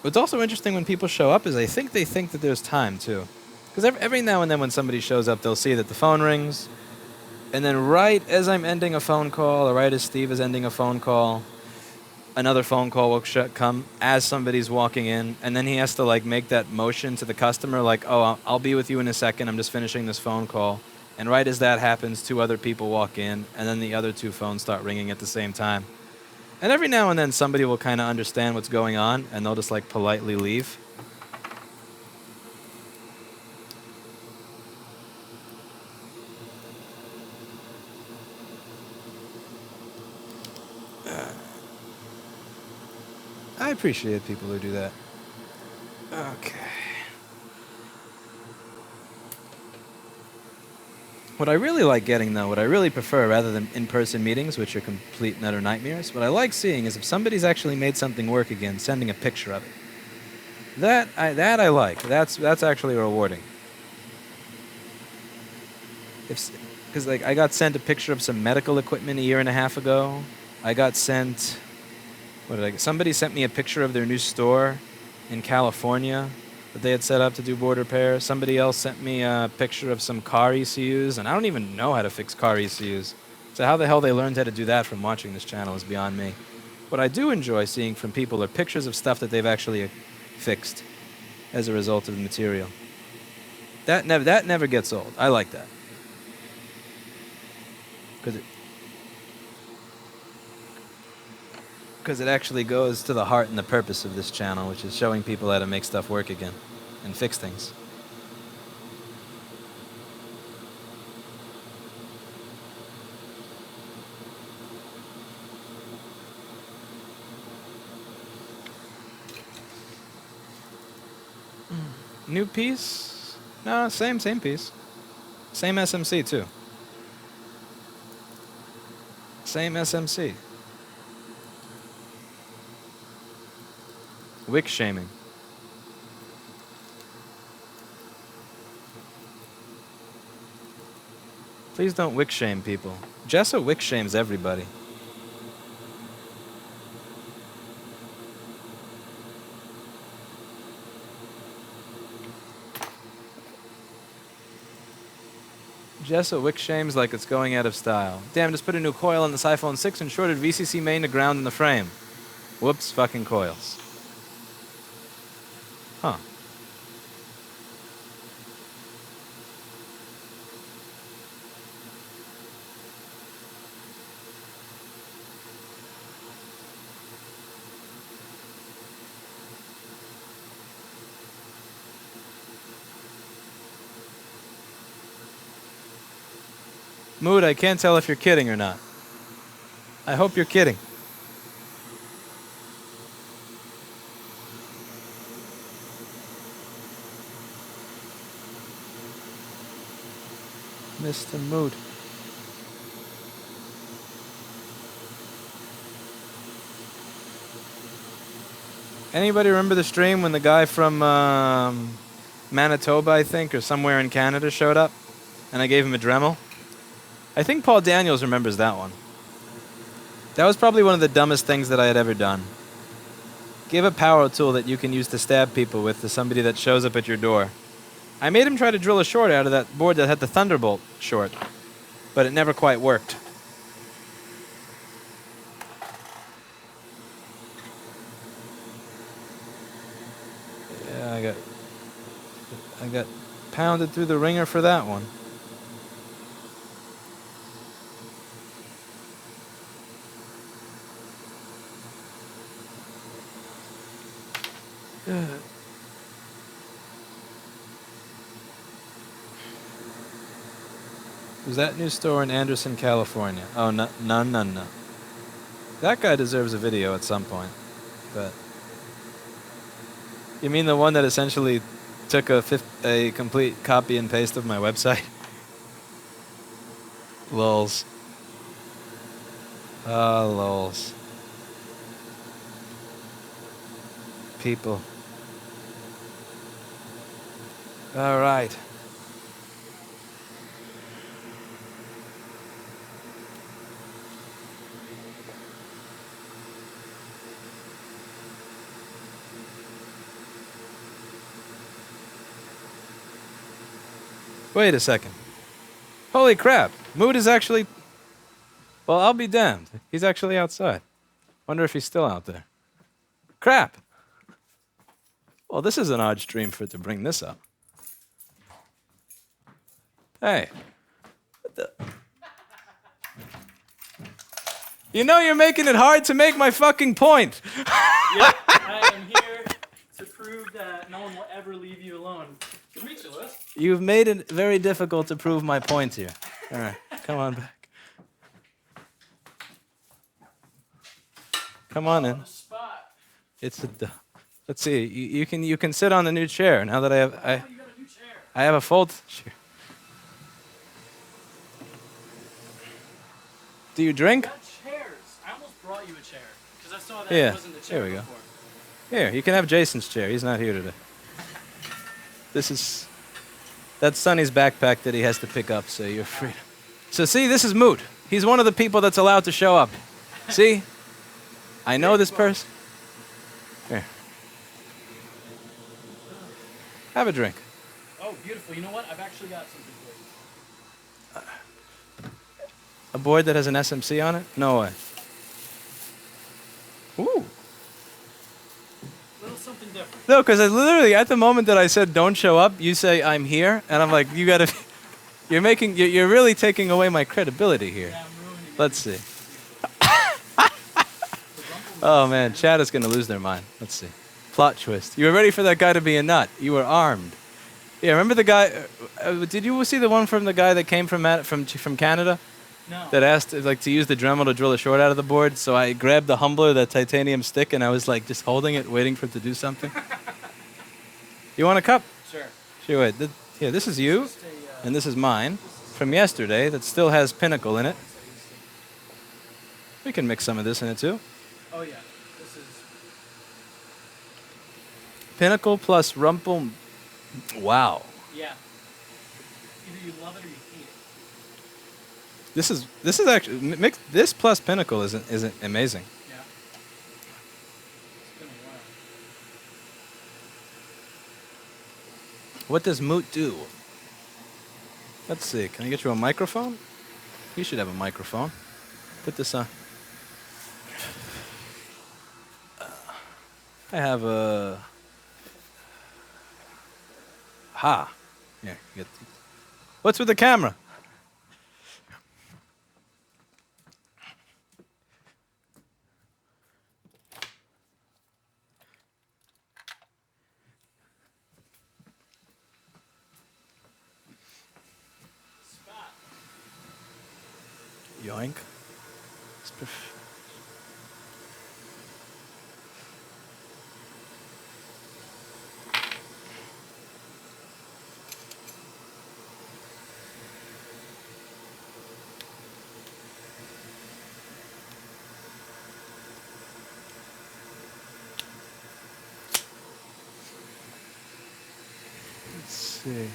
[SPEAKER 1] What's also interesting when people show up is I think they think that there's time, too. Because every now and then when somebody shows up, they'll see that the phone rings, and then right as I'm ending a phone call, or right as Steve is ending a phone call, another phone call will come as somebody's walking in, and then he has to like make that motion to the customer, like, oh, I'll be with you in a second, I'm just finishing this phone call. And right as that happens, 2 other people walk in, and then the other 2 phones start ringing at the same time. And every now and then somebody will kind of understand what's going on, and they'll just like politely leave. I appreciate people who do that. Okay. What I really like getting, though, what I really prefer rather than in-person meetings, which are complete and utter nightmares, what I like seeing is if somebody's actually made something work again, sending a picture of it. That I like. That's actually rewarding. Because like I got sent a picture of some medical equipment a year and a half ago. I got sent. What did I get? Somebody sent me a picture of their new store in California that they had set up to do board repair. Somebody else sent me a picture of some car ECUs, and I don't even know how to fix car ECUs. So how the hell they learned how to do that from watching this channel is beyond me. What I do enjoy seeing from people are pictures of stuff that they've actually fixed as a result of the material. That never gets old. I like that. Because it actually goes to the heart and the purpose of this channel, which is showing people how to make stuff work again and fix things. New piece? No, same piece. Same SMC too. Same SMC. Wick shaming. Please don't wick shame people. Jessa wick shames everybody. Jessa wick shames like it's going out of style. Damn, just put a new coil on this iPhone 6 and shorted VCC main to ground in the frame. Whoops, fucking coils. Huh. Mood, I can't tell if you're kidding or not. I hope you're kidding. Mr. Mood. Anybody remember the stream when the guy from Manitoba, I think, or somewhere in Canada showed up? And I gave him a Dremel? I think Paul Daniels remembers that one. That was probably one of the dumbest things that I had ever done. Give a power tool that you can use to stab people with to somebody that shows up at your door. I made him try to drill a short out of that board that had the Thunderbolt short, but it never quite worked. Yeah, I got pounded through the ringer for that one. Was that new store in Anderson, California? Oh, no. That guy deserves a video at some point. But you mean the one that essentially took a complete copy and paste of my website? Lols. Ah, lols. people. All right. Wait a second. Holy crap. Mood is actually... Well, I'll be damned. He's actually outside. Wonder if he's still out there. Crap. Well, this is an odd stream for it to bring this up. Hey. What the... You know you're making it hard to make my fucking point.
[SPEAKER 2] Yep, I am here to prove that no one will ever leave you alone. Good to meet you, Lewis.
[SPEAKER 1] You've made it very difficult to prove my point here. All right, come on back. Come on in. It's a... Let's see. You can sit on the new chair now that I have
[SPEAKER 2] You got a new chair.
[SPEAKER 1] I have a fold chair. Do you drink?
[SPEAKER 2] I got chairs. I almost brought you a chair because I saw that
[SPEAKER 1] Yeah.
[SPEAKER 2] it wasn't the chair
[SPEAKER 1] Here we go.
[SPEAKER 2] before.
[SPEAKER 1] Here, you can have Jason's chair. He's not here today. This is... That's Sonny's backpack that he has to pick up, so you're free. So see, this is Moot. He's one of the people that's allowed to show up. See? I know this person. Here. Have a drink.
[SPEAKER 2] Oh, beautiful. You know what? I've actually got something for you.
[SPEAKER 1] A board that has an SMC on it? No way. Ooh.
[SPEAKER 2] A little something different.
[SPEAKER 1] No, because I literally, at the moment that I said don't show up, you say I'm here, and I'm like, you gotta... You're really taking away my credibility here.
[SPEAKER 2] Yeah, I'm ruining it.
[SPEAKER 1] Let's see. Oh man, chat is gonna lose their mind. Let's see. Plot twist. You were ready for that guy to be a nut. You were armed. Yeah, remember the guy? Did you see the one from the guy that came from Canada?
[SPEAKER 2] No.
[SPEAKER 1] That asked like to use the Dremel to drill a short out of the board. So I grabbed the humbler, that titanium stick, and I was like just holding it, waiting for it to do something. You want a cup?
[SPEAKER 2] Sure.
[SPEAKER 1] Sure. Wait. Here, this is you,
[SPEAKER 2] Just a,
[SPEAKER 1] and this is mine from yesterday. That still has Pinnacle in it. We can mix some of this in it too.
[SPEAKER 2] Oh yeah. This is.
[SPEAKER 1] Pinnacle plus Rumple. Wow.
[SPEAKER 2] Yeah. Either you love it or you hate it.
[SPEAKER 1] This is actually mix. This plus Pinnacle isn't amazing.
[SPEAKER 2] Yeah. It's been a while.
[SPEAKER 1] What does Moot do? Let's see. Can I get you a microphone? You should have a microphone. Put this on. I have a... Ha. Here, get... What's with the camera?
[SPEAKER 2] Spot.
[SPEAKER 1] Yoink. Let's see.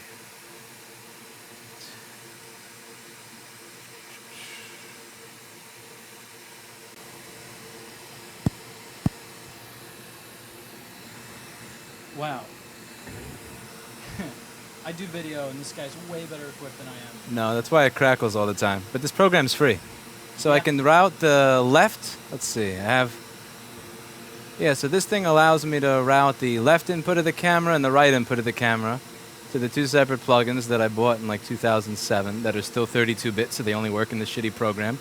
[SPEAKER 2] Wow. I do video, and this guy's way better equipped than I am.
[SPEAKER 1] No, that's why it crackles all the time. But this program's free. So I can route the left. Let's see. I have... Yeah, so this thing allows me to route the left input of the camera and the right input of the camera to the two separate plugins that I bought in like 2007 that are still 32-bit, so they only work in the shitty program.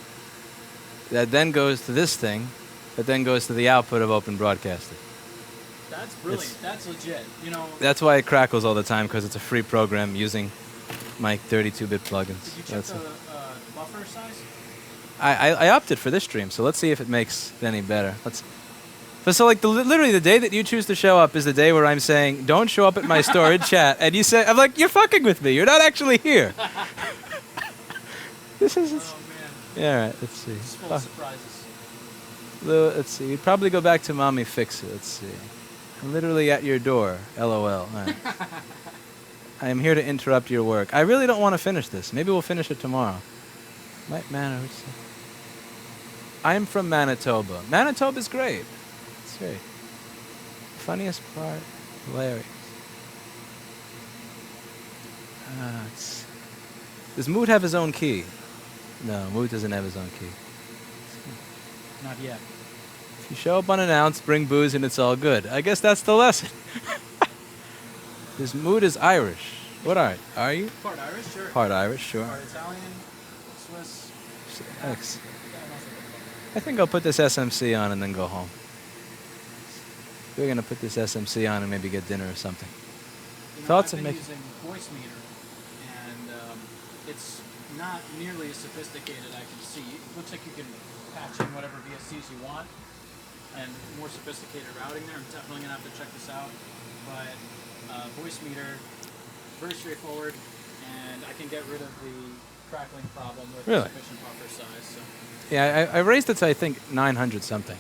[SPEAKER 1] That then goes to this thing, that then goes to the output of Open Broadcaster.
[SPEAKER 2] That's brilliant. That's legit. You know.
[SPEAKER 1] That's why it crackles all the time, because it's a free program using my 32-bit plugins.
[SPEAKER 2] Did you check
[SPEAKER 1] That's
[SPEAKER 2] the
[SPEAKER 1] it.
[SPEAKER 2] buffer size?
[SPEAKER 1] I opted for this stream, so let's see if it makes it any better. But so like literally the day that you choose to show up is the day where I'm saying, don't show up at my storage chat, and you say, I'm like, you're fucking with me. You're not actually here. This is...
[SPEAKER 2] Oh man.
[SPEAKER 1] Yeah, all right, let's see.
[SPEAKER 2] It's full of surprises.
[SPEAKER 1] Let's see. We'd probably go back to Mommy Fix It. Let's see. Literally at your door. LOL. All right. I am here to interrupt your work. I really don't want to finish this. Maybe we'll finish it tomorrow. Might matter. I'm from Manitoba. Manitoba's great. It's great. Funniest part, hilarious. Does Moot have his own key? No, Moot doesn't have his own key.
[SPEAKER 2] Not yet.
[SPEAKER 1] If you show up unannounced, bring booze and it's all good. I guess that's the lesson. This Moot is Irish. What are you?
[SPEAKER 2] Part Irish, sure.
[SPEAKER 1] Part Irish, sure.
[SPEAKER 2] Part Italian, Swiss.
[SPEAKER 1] X. I think I'll put this SMC on and then go home. We're going to put this SMC on and maybe get dinner or something. Thoughts
[SPEAKER 2] I've
[SPEAKER 1] and
[SPEAKER 2] been
[SPEAKER 1] make
[SPEAKER 2] using voice meter, and it's not nearly as sophisticated. I can see. It looks like you can patch in whatever VSCs you want, and more sophisticated routing there. I'm definitely gonna have to check this out. But voice meter, very straightforward, and I can get rid of the crackling problem with sufficient buffer size. So.
[SPEAKER 1] Yeah, I raised it to I think 900 something.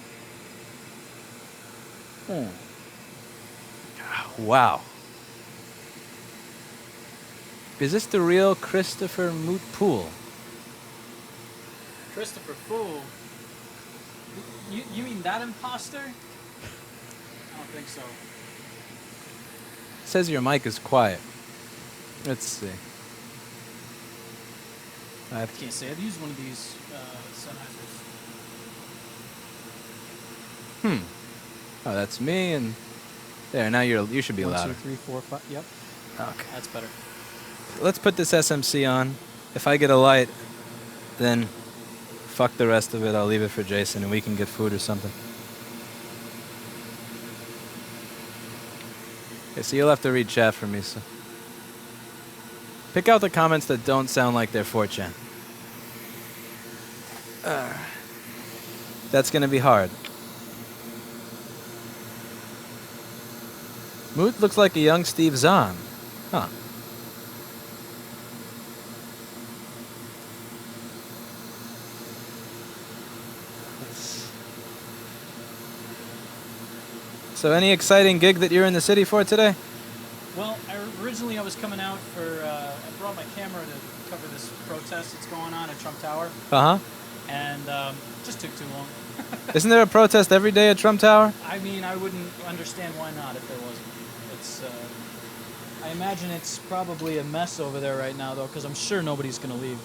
[SPEAKER 1] Wow. Is this the real Christopher Moot Pool?
[SPEAKER 2] Christopher Fool? You mean that imposter? I don't think so.
[SPEAKER 1] It says your mic is quiet. Let's see.
[SPEAKER 2] I can't say. I've used one of these Sennheisers.
[SPEAKER 1] Oh, that's me and there. Now you should be
[SPEAKER 2] 1,
[SPEAKER 1] louder.
[SPEAKER 2] 2, 3, 4, 5. Yep.
[SPEAKER 1] Okay.
[SPEAKER 2] That's better.
[SPEAKER 1] Let's put this SMC on. If I get a light, then fuck the rest of it. I'll leave it for Jason and we can get food or something. Okay, so you'll have to read chat for me. So pick out the comments that don't sound like they're 4chan. That's going to be hard. Moot looks like a young Steve Zahn. Huh. So any exciting gig that you're in the city for today?
[SPEAKER 2] Well, originally I was coming out for, I brought my camera to cover this protest that's going on at Trump Tower.
[SPEAKER 1] Uh-huh.
[SPEAKER 2] And just took too long.
[SPEAKER 1] Isn't there a protest every day at Trump Tower?
[SPEAKER 2] I mean, I wouldn't understand why not if there wasn't. It's, I imagine it's probably a mess over there right now, though, because I'm sure nobody's going to leave.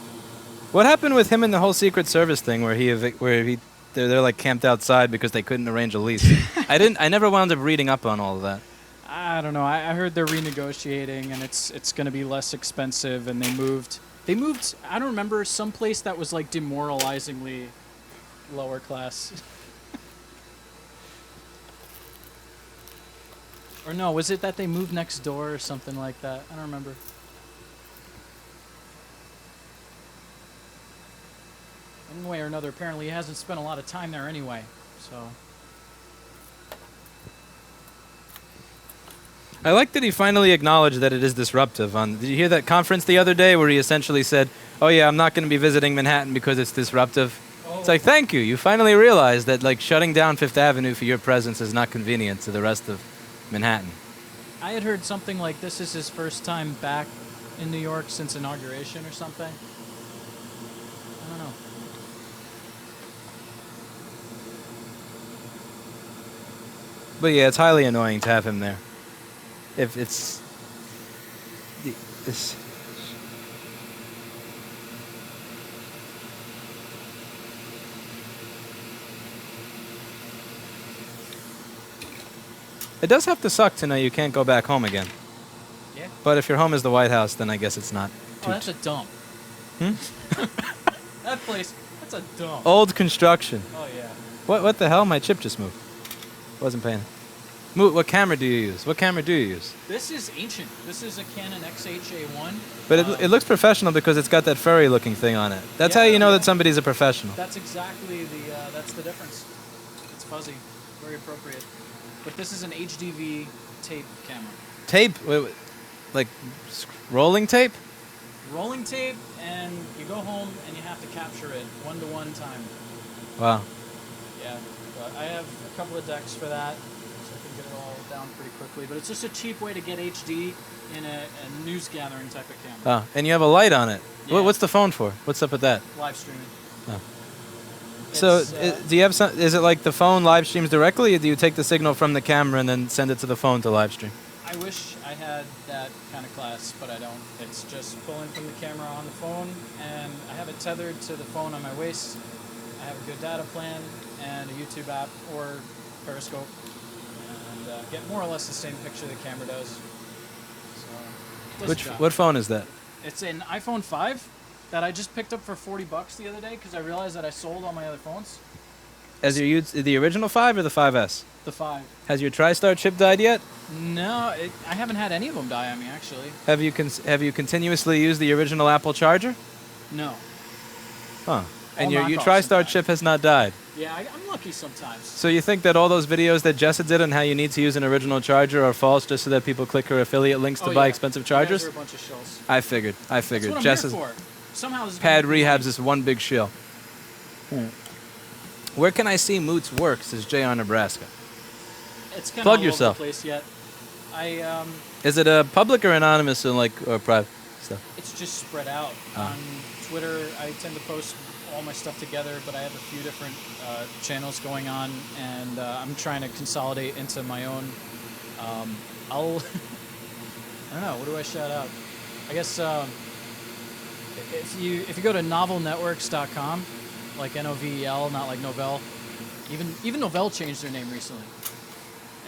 [SPEAKER 1] What happened with him and the whole Secret Service thing they're like camped outside because they couldn't arrange a lease? I never wound up reading up on all of that.
[SPEAKER 2] I don't know. I heard they're renegotiating, and it's going to be less expensive, and they moved, I don't remember, someplace that was like demoralizingly lower class. Or no, was it that they moved next door or something like that? I don't remember. One way or another, apparently he hasn't spent a lot of time there anyway, so...
[SPEAKER 1] I like that he finally acknowledged that it is disruptive. Did you hear that conference the other day where he essentially said, oh yeah, I'm not going to be visiting Manhattan because it's disruptive? Oh. It's like, thank you. You finally realized that like shutting down Fifth Avenue for your presence is not convenient to the rest of Manhattan.
[SPEAKER 2] I had heard something like this is his first time back in New York since inauguration or something. I don't know.
[SPEAKER 1] But yeah, it's highly annoying to have him there. If it's this. It does have to suck to know you can't go back home again.
[SPEAKER 2] Yeah.
[SPEAKER 1] But if your home is the White House, then I guess it's not.
[SPEAKER 2] Oh, that's a dump. That place, that's a dump.
[SPEAKER 1] Old construction.
[SPEAKER 2] Oh, yeah.
[SPEAKER 1] What the hell? My chip just moved. Wasn't paying. What camera do you use? What camera do you use?
[SPEAKER 2] This is ancient. This is a Canon XH-A1.
[SPEAKER 1] But it looks professional because it's got that furry-looking thing on it. That's how you know that somebody's a professional.
[SPEAKER 2] That's exactly that's the difference. It's fuzzy, very appropriate. But this is an HDV tape camera.
[SPEAKER 1] Tape? Wait, like rolling tape?
[SPEAKER 2] Rolling tape, and you go home and you have to capture it 1-to-1 time.
[SPEAKER 1] Wow.
[SPEAKER 2] Yeah, but I have a couple of decks for that. So I can get it all down pretty quickly. But it's just a cheap way to get HD in a news gathering type of camera.
[SPEAKER 1] And you have a light on it.
[SPEAKER 2] Yeah.
[SPEAKER 1] What's the phone for? What's up with that?
[SPEAKER 2] Live streaming.
[SPEAKER 1] Oh. So, do you have some? Is it like the phone live streams directly, or do you take the signal from the camera and then send it to the phone to live stream?
[SPEAKER 2] I wish I had that kind of class, but I don't. It's just pulling from the camera on the phone, and I have it tethered to the phone on my waist. I have a good data plan and a YouTube app or Periscope, and get more or less the same picture the camera does. So,
[SPEAKER 1] What phone is that?
[SPEAKER 2] It's an iPhone 5 that I just picked up for $40 the other day because I realized that I sold all my other phones.
[SPEAKER 1] As the original 5 or the 5S?
[SPEAKER 2] The 5.
[SPEAKER 1] Has your TriStar chip died yet?
[SPEAKER 2] No, I haven't had any of them die on me actually.
[SPEAKER 1] Have you continuously used the original Apple charger?
[SPEAKER 2] No.
[SPEAKER 1] Huh. And
[SPEAKER 2] All
[SPEAKER 1] your
[SPEAKER 2] knockoffs
[SPEAKER 1] TriStar
[SPEAKER 2] have
[SPEAKER 1] chip has not died.
[SPEAKER 2] Yeah, I'm lucky sometimes.
[SPEAKER 1] So you think that all those videos that Jessa did on how you need to use an original charger are false just so that people click her affiliate links to buy expensive chargers?
[SPEAKER 2] You guys are a bunch of shills.
[SPEAKER 1] I figured.
[SPEAKER 2] That's what I'm
[SPEAKER 1] Jessa's
[SPEAKER 2] here for. Somehow this is
[SPEAKER 1] pad
[SPEAKER 2] gonna be
[SPEAKER 1] rehabs this one big shill. Where can I see Moots work, says Jay on Nebraska.
[SPEAKER 2] It's kind of
[SPEAKER 1] Plug
[SPEAKER 2] all
[SPEAKER 1] yourself.
[SPEAKER 2] over the place yet.
[SPEAKER 1] Is it a public or anonymous or private stuff?
[SPEAKER 2] It's just spread out. On Twitter, I tend to post all my stuff together, but I have a few different channels going on, and I'm trying to consolidate into my own. I don't know, what do I shout out? I guess if you go to novelnetworks.com, like Novel, not like Novell. Even Novell changed their name recently.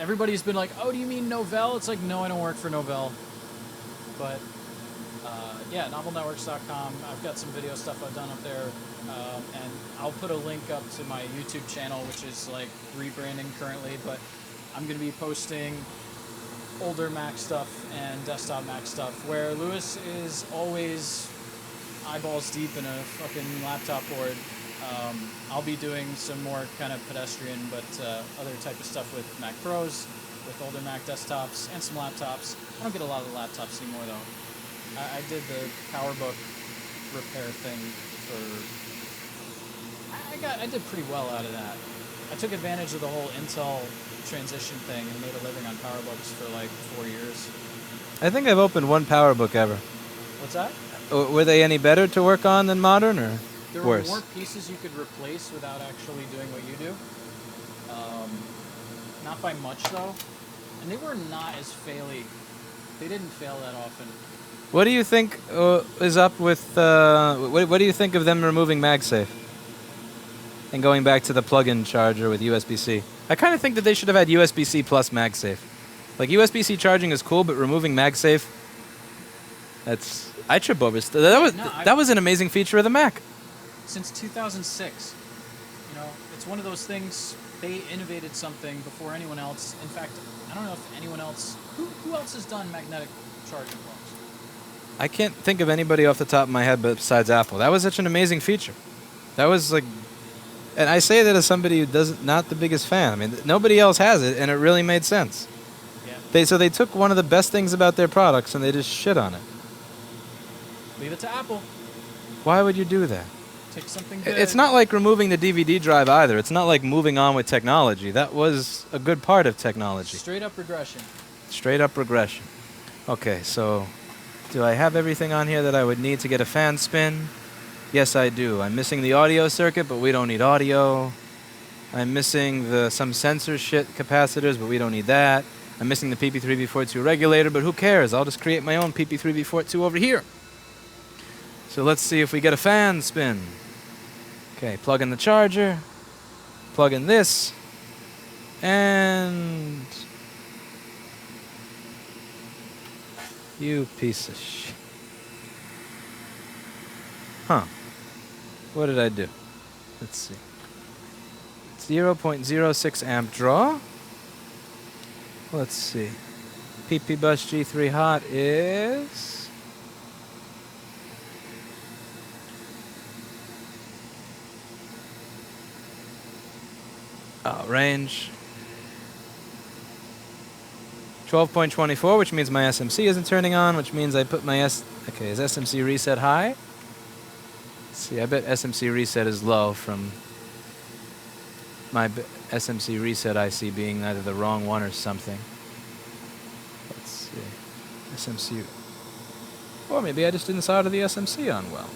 [SPEAKER 2] Everybody's been like, oh, do you mean Novell? It's like, no, I don't work for Novell. But yeah, novelnetworks.com. I've got some video stuff I've done up there, and I'll put a link up to my YouTube channel, which is like rebranding currently. But I'm going to be posting older Mac stuff and desktop Mac stuff, where Lewis is always eyeballs deep in a fucking laptop board. I'll be doing some more kind of pedestrian, but other type of stuff with Mac Pros, with older Mac desktops, and some laptops. I don't get a lot of the laptops anymore, though. I did the PowerBook repair thing for... I did pretty well out of that. I took advantage of the whole Intel transition thing and made a living on PowerBooks for like 4 years.
[SPEAKER 1] I think I've opened one PowerBook ever.
[SPEAKER 2] What's that?
[SPEAKER 1] Were they any better to work on than modern, or
[SPEAKER 2] There
[SPEAKER 1] worse?
[SPEAKER 2] were more pieces you could replace without actually doing what you do. Not by much, though. And they were not as faily. They didn't fail that often.
[SPEAKER 1] What do you think is up with... what do you think of them removing MagSafe? And going back to the plug-in charger with USB-C? I kind of think that they should have had USB-C plus MagSafe. Like, USB-C charging is cool, but removing MagSafe... That's... I trip over... That was an amazing feature of the Mac.
[SPEAKER 2] Since 2006. You know, it's one of those things, they innovated something before anyone else. In fact, I don't know if anyone else... Who else has done magnetic charging plugs?
[SPEAKER 1] I can't think of anybody off the top of my head besides Apple. That was such an amazing feature. That was like... And I say that as somebody who not the biggest fan. I mean, nobody else has it, and it really made sense.
[SPEAKER 2] Yeah.
[SPEAKER 1] So they took one of the best things about their products, and they just shit on it.
[SPEAKER 2] Leave it to Apple.
[SPEAKER 1] Why would you do that?
[SPEAKER 2] Take something good.
[SPEAKER 1] It's not like removing the DVD drive either. It's not like moving on with technology. That was a good part of technology.
[SPEAKER 2] Straight up regression.
[SPEAKER 1] Straight up regression. Okay, so do I have everything on here that I would need to get a fan spin? Yes, I do. I'm missing the audio circuit, but we don't need audio. I'm missing some sensor shit capacitors, but we don't need that. I'm missing the PP3V42 regulator, but who cares? I'll just create my own PP3V42 over here. So let's see if we get a fan spin. Okay, plug in the charger. Plug in this. And... You piece of shit. Huh. What did I do? Let's see. 0.06 amp draw. Let's see. PP bus G3 hot is... range 12.24, which means my SMC isn't turning on, which means I put my okay, is SMC reset high? Let's see, I bet SMC reset is low from my SMC reset IC being either the wrong one or something. Let's see. SMC. Or maybe I just didn't solder the SMC on well.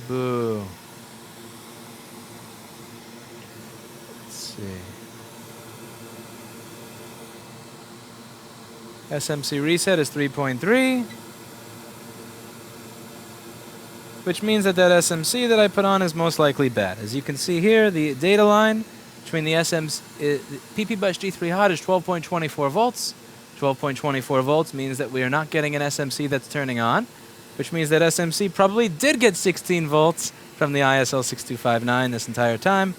[SPEAKER 1] Boo. Let's see. SMC reset is 3.3. Which means that that SMC that I put on is most likely bad. As you can see here, the data line between the PP bus G3 hot is 12.24 volts. 12.24 volts means that we are not getting an SMC that's turning on, which means that SMC probably did get 16 volts from the ISL 6259 this entire time,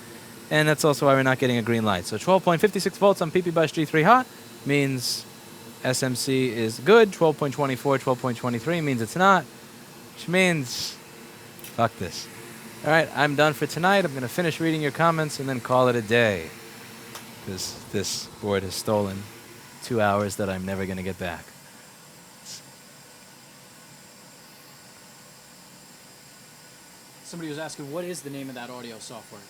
[SPEAKER 1] and that's also why we're not getting a green light. So 12.56 volts on PP bus G3 hot means SMC is good. 12.24, 12.23 means it's not, which means fuck this. All right, I'm done for tonight. I'm going to finish reading your comments and then call it a day, because this board has stolen 2 hours that I'm never going to get back.
[SPEAKER 2] Somebody was asking, what is the name of that audio software?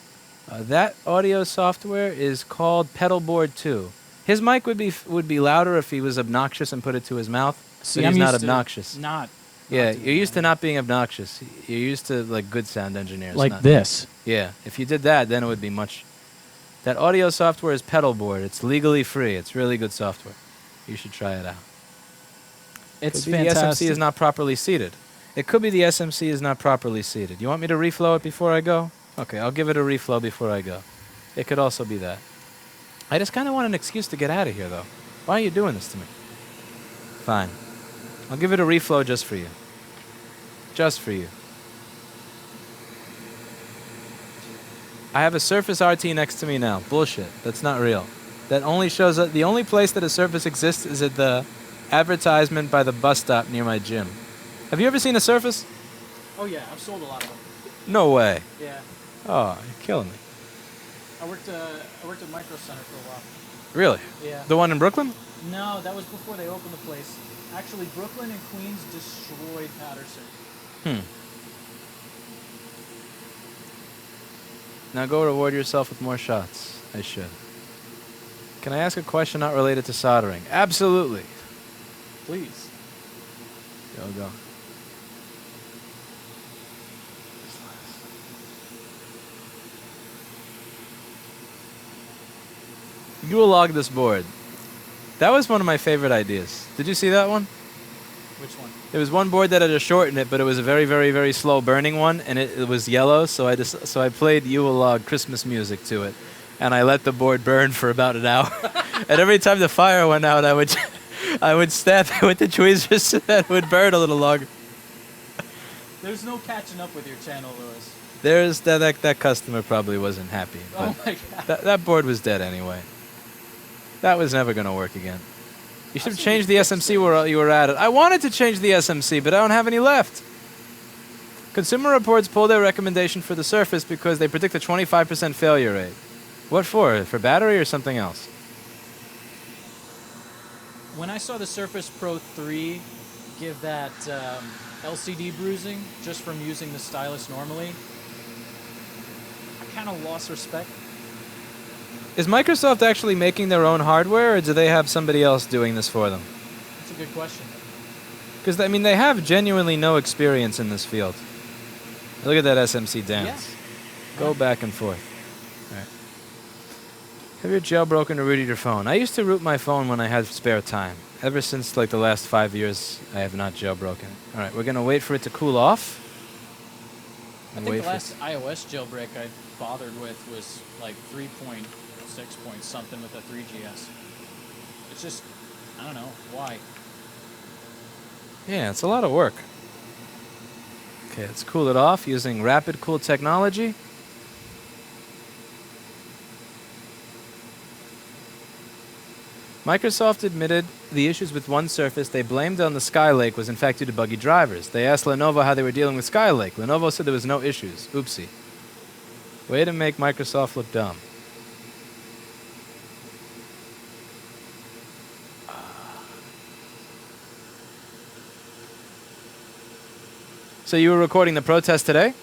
[SPEAKER 1] That audio software is called Pedalboard 2. His mic would be louder if he was obnoxious and put it to his mouth.
[SPEAKER 2] See,
[SPEAKER 1] but he's
[SPEAKER 2] I'm
[SPEAKER 1] not
[SPEAKER 2] used to
[SPEAKER 1] obnoxious. Yeah, you're used to not being obnoxious. You're used to like good sound engineers.
[SPEAKER 2] Like this.
[SPEAKER 1] Yeah, if you did that, then it would be much. That audio software is Pedalboard. It's legally free. It's really good software. You should try it out.
[SPEAKER 2] It's
[SPEAKER 1] The
[SPEAKER 2] fantastic.
[SPEAKER 1] SMC is not properly seated. It could be the SMC is not properly seated. You want me to reflow it before I go? Okay, I'll give it a reflow before I go. It could also be that. I just kind of want an excuse to get out of here, though. Why are you doing this to me? Fine. I'll give it a reflow just for you. Just for you. I have a Surface RT next to me now. Bullshit. That's not real. That only shows up. The only place that a Surface exists is at the advertisement by the bus stop near my gym. Have you ever seen a Surface?
[SPEAKER 2] Oh yeah, I've sold a lot of them.
[SPEAKER 1] No way.
[SPEAKER 2] Yeah.
[SPEAKER 1] Oh, you're killing me.
[SPEAKER 2] I worked at Micro Center for a while.
[SPEAKER 1] Really?
[SPEAKER 2] Yeah.
[SPEAKER 1] The one in Brooklyn?
[SPEAKER 2] No, that was before they opened the place. Actually, Brooklyn and Queens destroyed Patterson.
[SPEAKER 1] Now go reward yourself with more shots. I should. Can I ask a question not related to soldering? Absolutely.
[SPEAKER 2] Please.
[SPEAKER 1] Go. You will log this board. That was one of my favorite ideas. Did you see that one?
[SPEAKER 2] Which one?
[SPEAKER 1] There was one board that had a short in it, but it was a very, very, very slow burning one, and it was yellow. So I played You Will Log Christmas music to it, and I let the board burn for about an hour. And every time the fire went out, I would stab it with the tweezers so that it would burn a little longer.
[SPEAKER 2] There's no catching up with your channel, Lewis.
[SPEAKER 1] There's that customer probably wasn't happy.
[SPEAKER 2] Oh
[SPEAKER 1] But
[SPEAKER 2] my god.
[SPEAKER 1] that board was dead anyway. That was never going to work again. You should have changed the SMC where you were at it. I wanted to change the SMC, but I don't have any left. Consumer Reports pulled their recommendation for the Surface because they predict a 25% failure rate. What for? For battery or something else?
[SPEAKER 2] When I saw the Surface Pro 3 give that LCD bruising just from using the stylus normally, I kind of lost respect.
[SPEAKER 1] Is Microsoft actually making their own hardware, or do they have somebody else doing this for them?
[SPEAKER 2] That's a good question.
[SPEAKER 1] Because, I mean, they have genuinely no experience in this field. Look at that SMC dance.
[SPEAKER 2] Yeah.
[SPEAKER 1] Go back and forth. All right. Have you jailbroken or rooted your phone? I used to root my phone when I had spare time. Ever since, like, the last 5 years, I have not jailbroken. All right, we're going to wait for it to cool off.
[SPEAKER 2] I think the last iOS jailbreak I bothered with was like 3.6 point something with a 3GS. It's just, I don't know, why?
[SPEAKER 1] Yeah, it's a lot of work. Okay, let's cool it off using rapid cool technology. Microsoft admitted the issues with one Surface they blamed on the Skylake was in fact due to buggy drivers. They asked Lenovo how they were dealing with Skylake. Lenovo said there was no issues. Oopsie. Way to make Microsoft look dumb. So you were recording the protest today?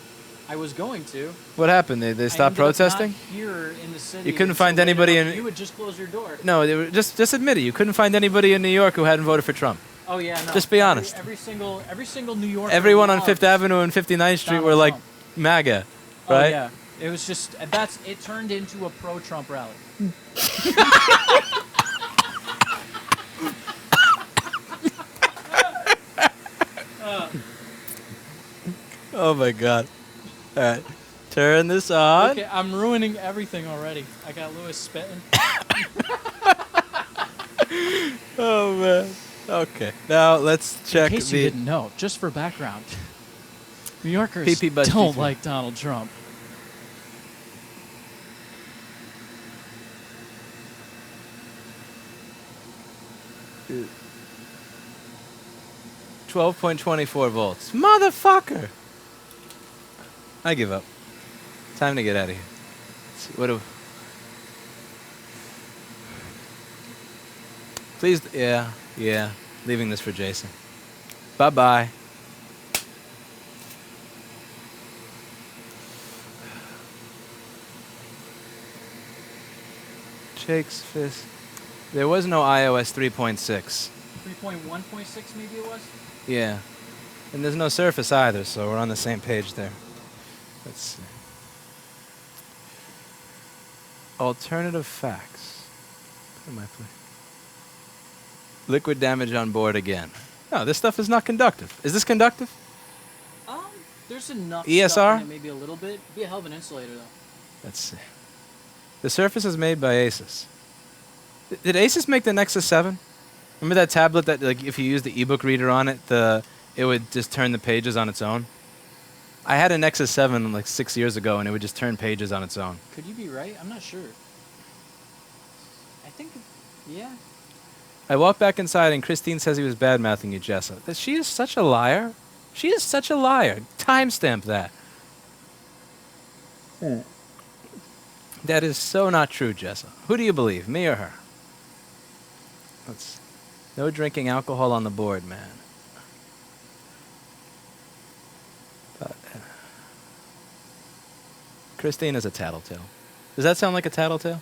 [SPEAKER 2] I was going to.
[SPEAKER 1] What happened? They
[SPEAKER 2] I
[SPEAKER 1] stopped
[SPEAKER 2] ended up
[SPEAKER 1] protesting?
[SPEAKER 2] not here in the city.
[SPEAKER 1] You couldn't
[SPEAKER 2] until
[SPEAKER 1] find
[SPEAKER 2] later
[SPEAKER 1] anybody
[SPEAKER 2] on.
[SPEAKER 1] in-
[SPEAKER 2] You would just close your door.
[SPEAKER 1] No, they were just admit it. You couldn't find anybody in New York who hadn't voted for Trump.
[SPEAKER 2] Oh yeah, no.
[SPEAKER 1] Just be honest.
[SPEAKER 2] Every single New Yorker.
[SPEAKER 1] Everyone on
[SPEAKER 2] loved
[SPEAKER 1] Fifth Avenue and 59th Street
[SPEAKER 2] Donald
[SPEAKER 1] were like
[SPEAKER 2] Trump.
[SPEAKER 1] MAGA,
[SPEAKER 2] Oh
[SPEAKER 1] right?
[SPEAKER 2] yeah. It was just it turned into a pro-Trump rally.
[SPEAKER 1] Oh my God. All right. Turn this on.
[SPEAKER 2] Okay, I'm ruining everything already. I got Lewis spitting.
[SPEAKER 1] Oh man. Okay. Now let's check
[SPEAKER 2] In case you didn't know, just for background, New Yorkers
[SPEAKER 1] PP Buzz
[SPEAKER 2] don't
[SPEAKER 1] PP.
[SPEAKER 2] like Donald Trump.
[SPEAKER 1] the 12.24 volts. Motherfucker. I give up. Time to get out of here. Let's see, what do? Please, yeah. Leaving this for Jason. Bye-bye. Jake's fist. There was no iOS 3.6.
[SPEAKER 2] 3.1.6 maybe it was?
[SPEAKER 1] Yeah. And there's no Surface either, so we're on the same page there. Let's see. Alternative facts. Put in my place. Liquid damage on board again. No, this stuff is not conductive. Is this conductive?
[SPEAKER 2] There's enough
[SPEAKER 1] ESR?
[SPEAKER 2] stuff in it, maybe a little bit. Be a hell of an insulator though.
[SPEAKER 1] Let's see. The Surface is made by Asus. Did Asus make the Nexus 7? Remember that tablet that, like, if you use the ebook reader on it, it would just turn the pages on its own? I had a Nexus 7 like 6 years ago, and it would just turn pages on its own.
[SPEAKER 2] Could you be right? I'm not sure. I think, yeah.
[SPEAKER 1] I walked back inside, and Christine says he was bad-mouthing you, Jessa. That she is such a liar. She is such a liar. Timestamp that. That is so not true, Jessa. Who do you believe, me or her? No drinking alcohol on the board, man. But, Christine is a tattletale. Does that sound like a tattletale?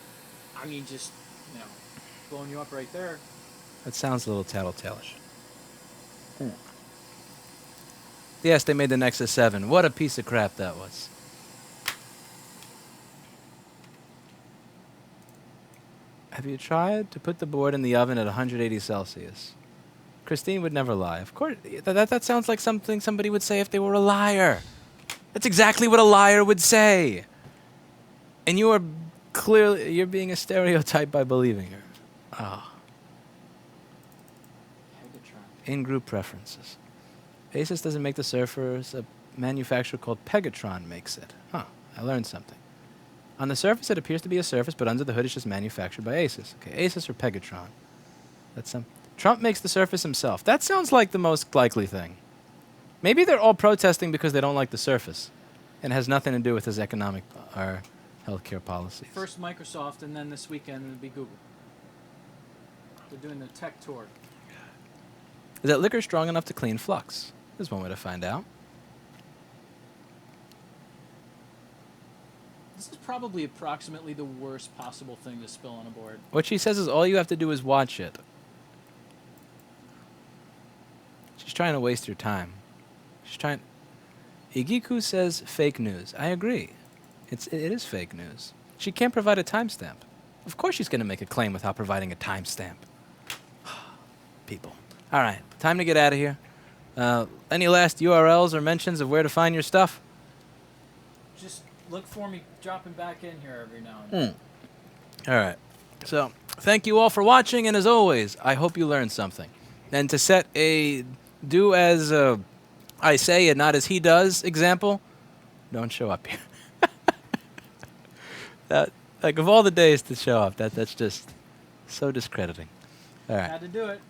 [SPEAKER 2] I mean, just, blowing you up right there.
[SPEAKER 1] That sounds a little tattletale-ish. Yes, they made the Nexus 7. What a piece of crap that was. Have you tried to put the board in the oven at 180 Celsius? Christine would never lie. Of course, that sounds like something somebody would say if they were a liar. That's exactly what a liar would say. And you are clearly, you're being a stereotype by believing her. Ah. In-group preferences. Asus doesn't make the Surface. A manufacturer called Pegatron makes it. Huh, I learned something. On the surface, it appears to be a Surface, but under the hood, it's just manufactured by Asus. Okay, Asus or Pegatron. That's Trump makes the Surface himself. That sounds like the most likely thing. Maybe they're all protesting because they don't like the Surface, and it has nothing to do with his economic or healthcare policies.
[SPEAKER 2] First Microsoft, and then this weekend it'll be Google. They're doing the tech tour.
[SPEAKER 1] Is that liquor strong enough to clean flux? There's one way to find out.
[SPEAKER 2] This is probably approximately the worst possible thing to spill on a board.
[SPEAKER 1] What she says is all you have to do is watch it. She's trying to waste your time. She's trying... Igiku says fake news. I agree. It is fake news. She can't provide a timestamp. Of course she's going to make a claim without providing a timestamp. People. All right, time to get out of here. Any last URLs or mentions of where to find your stuff?
[SPEAKER 2] Just look for me dropping back in here every now and then.
[SPEAKER 1] All right. So, thank you all for watching, and as always, I hope you learned something. And to set a do as I say and not as he does example, don't show up here. Like, of all the days to show up, that's just so discrediting. All right.
[SPEAKER 2] Had to do it.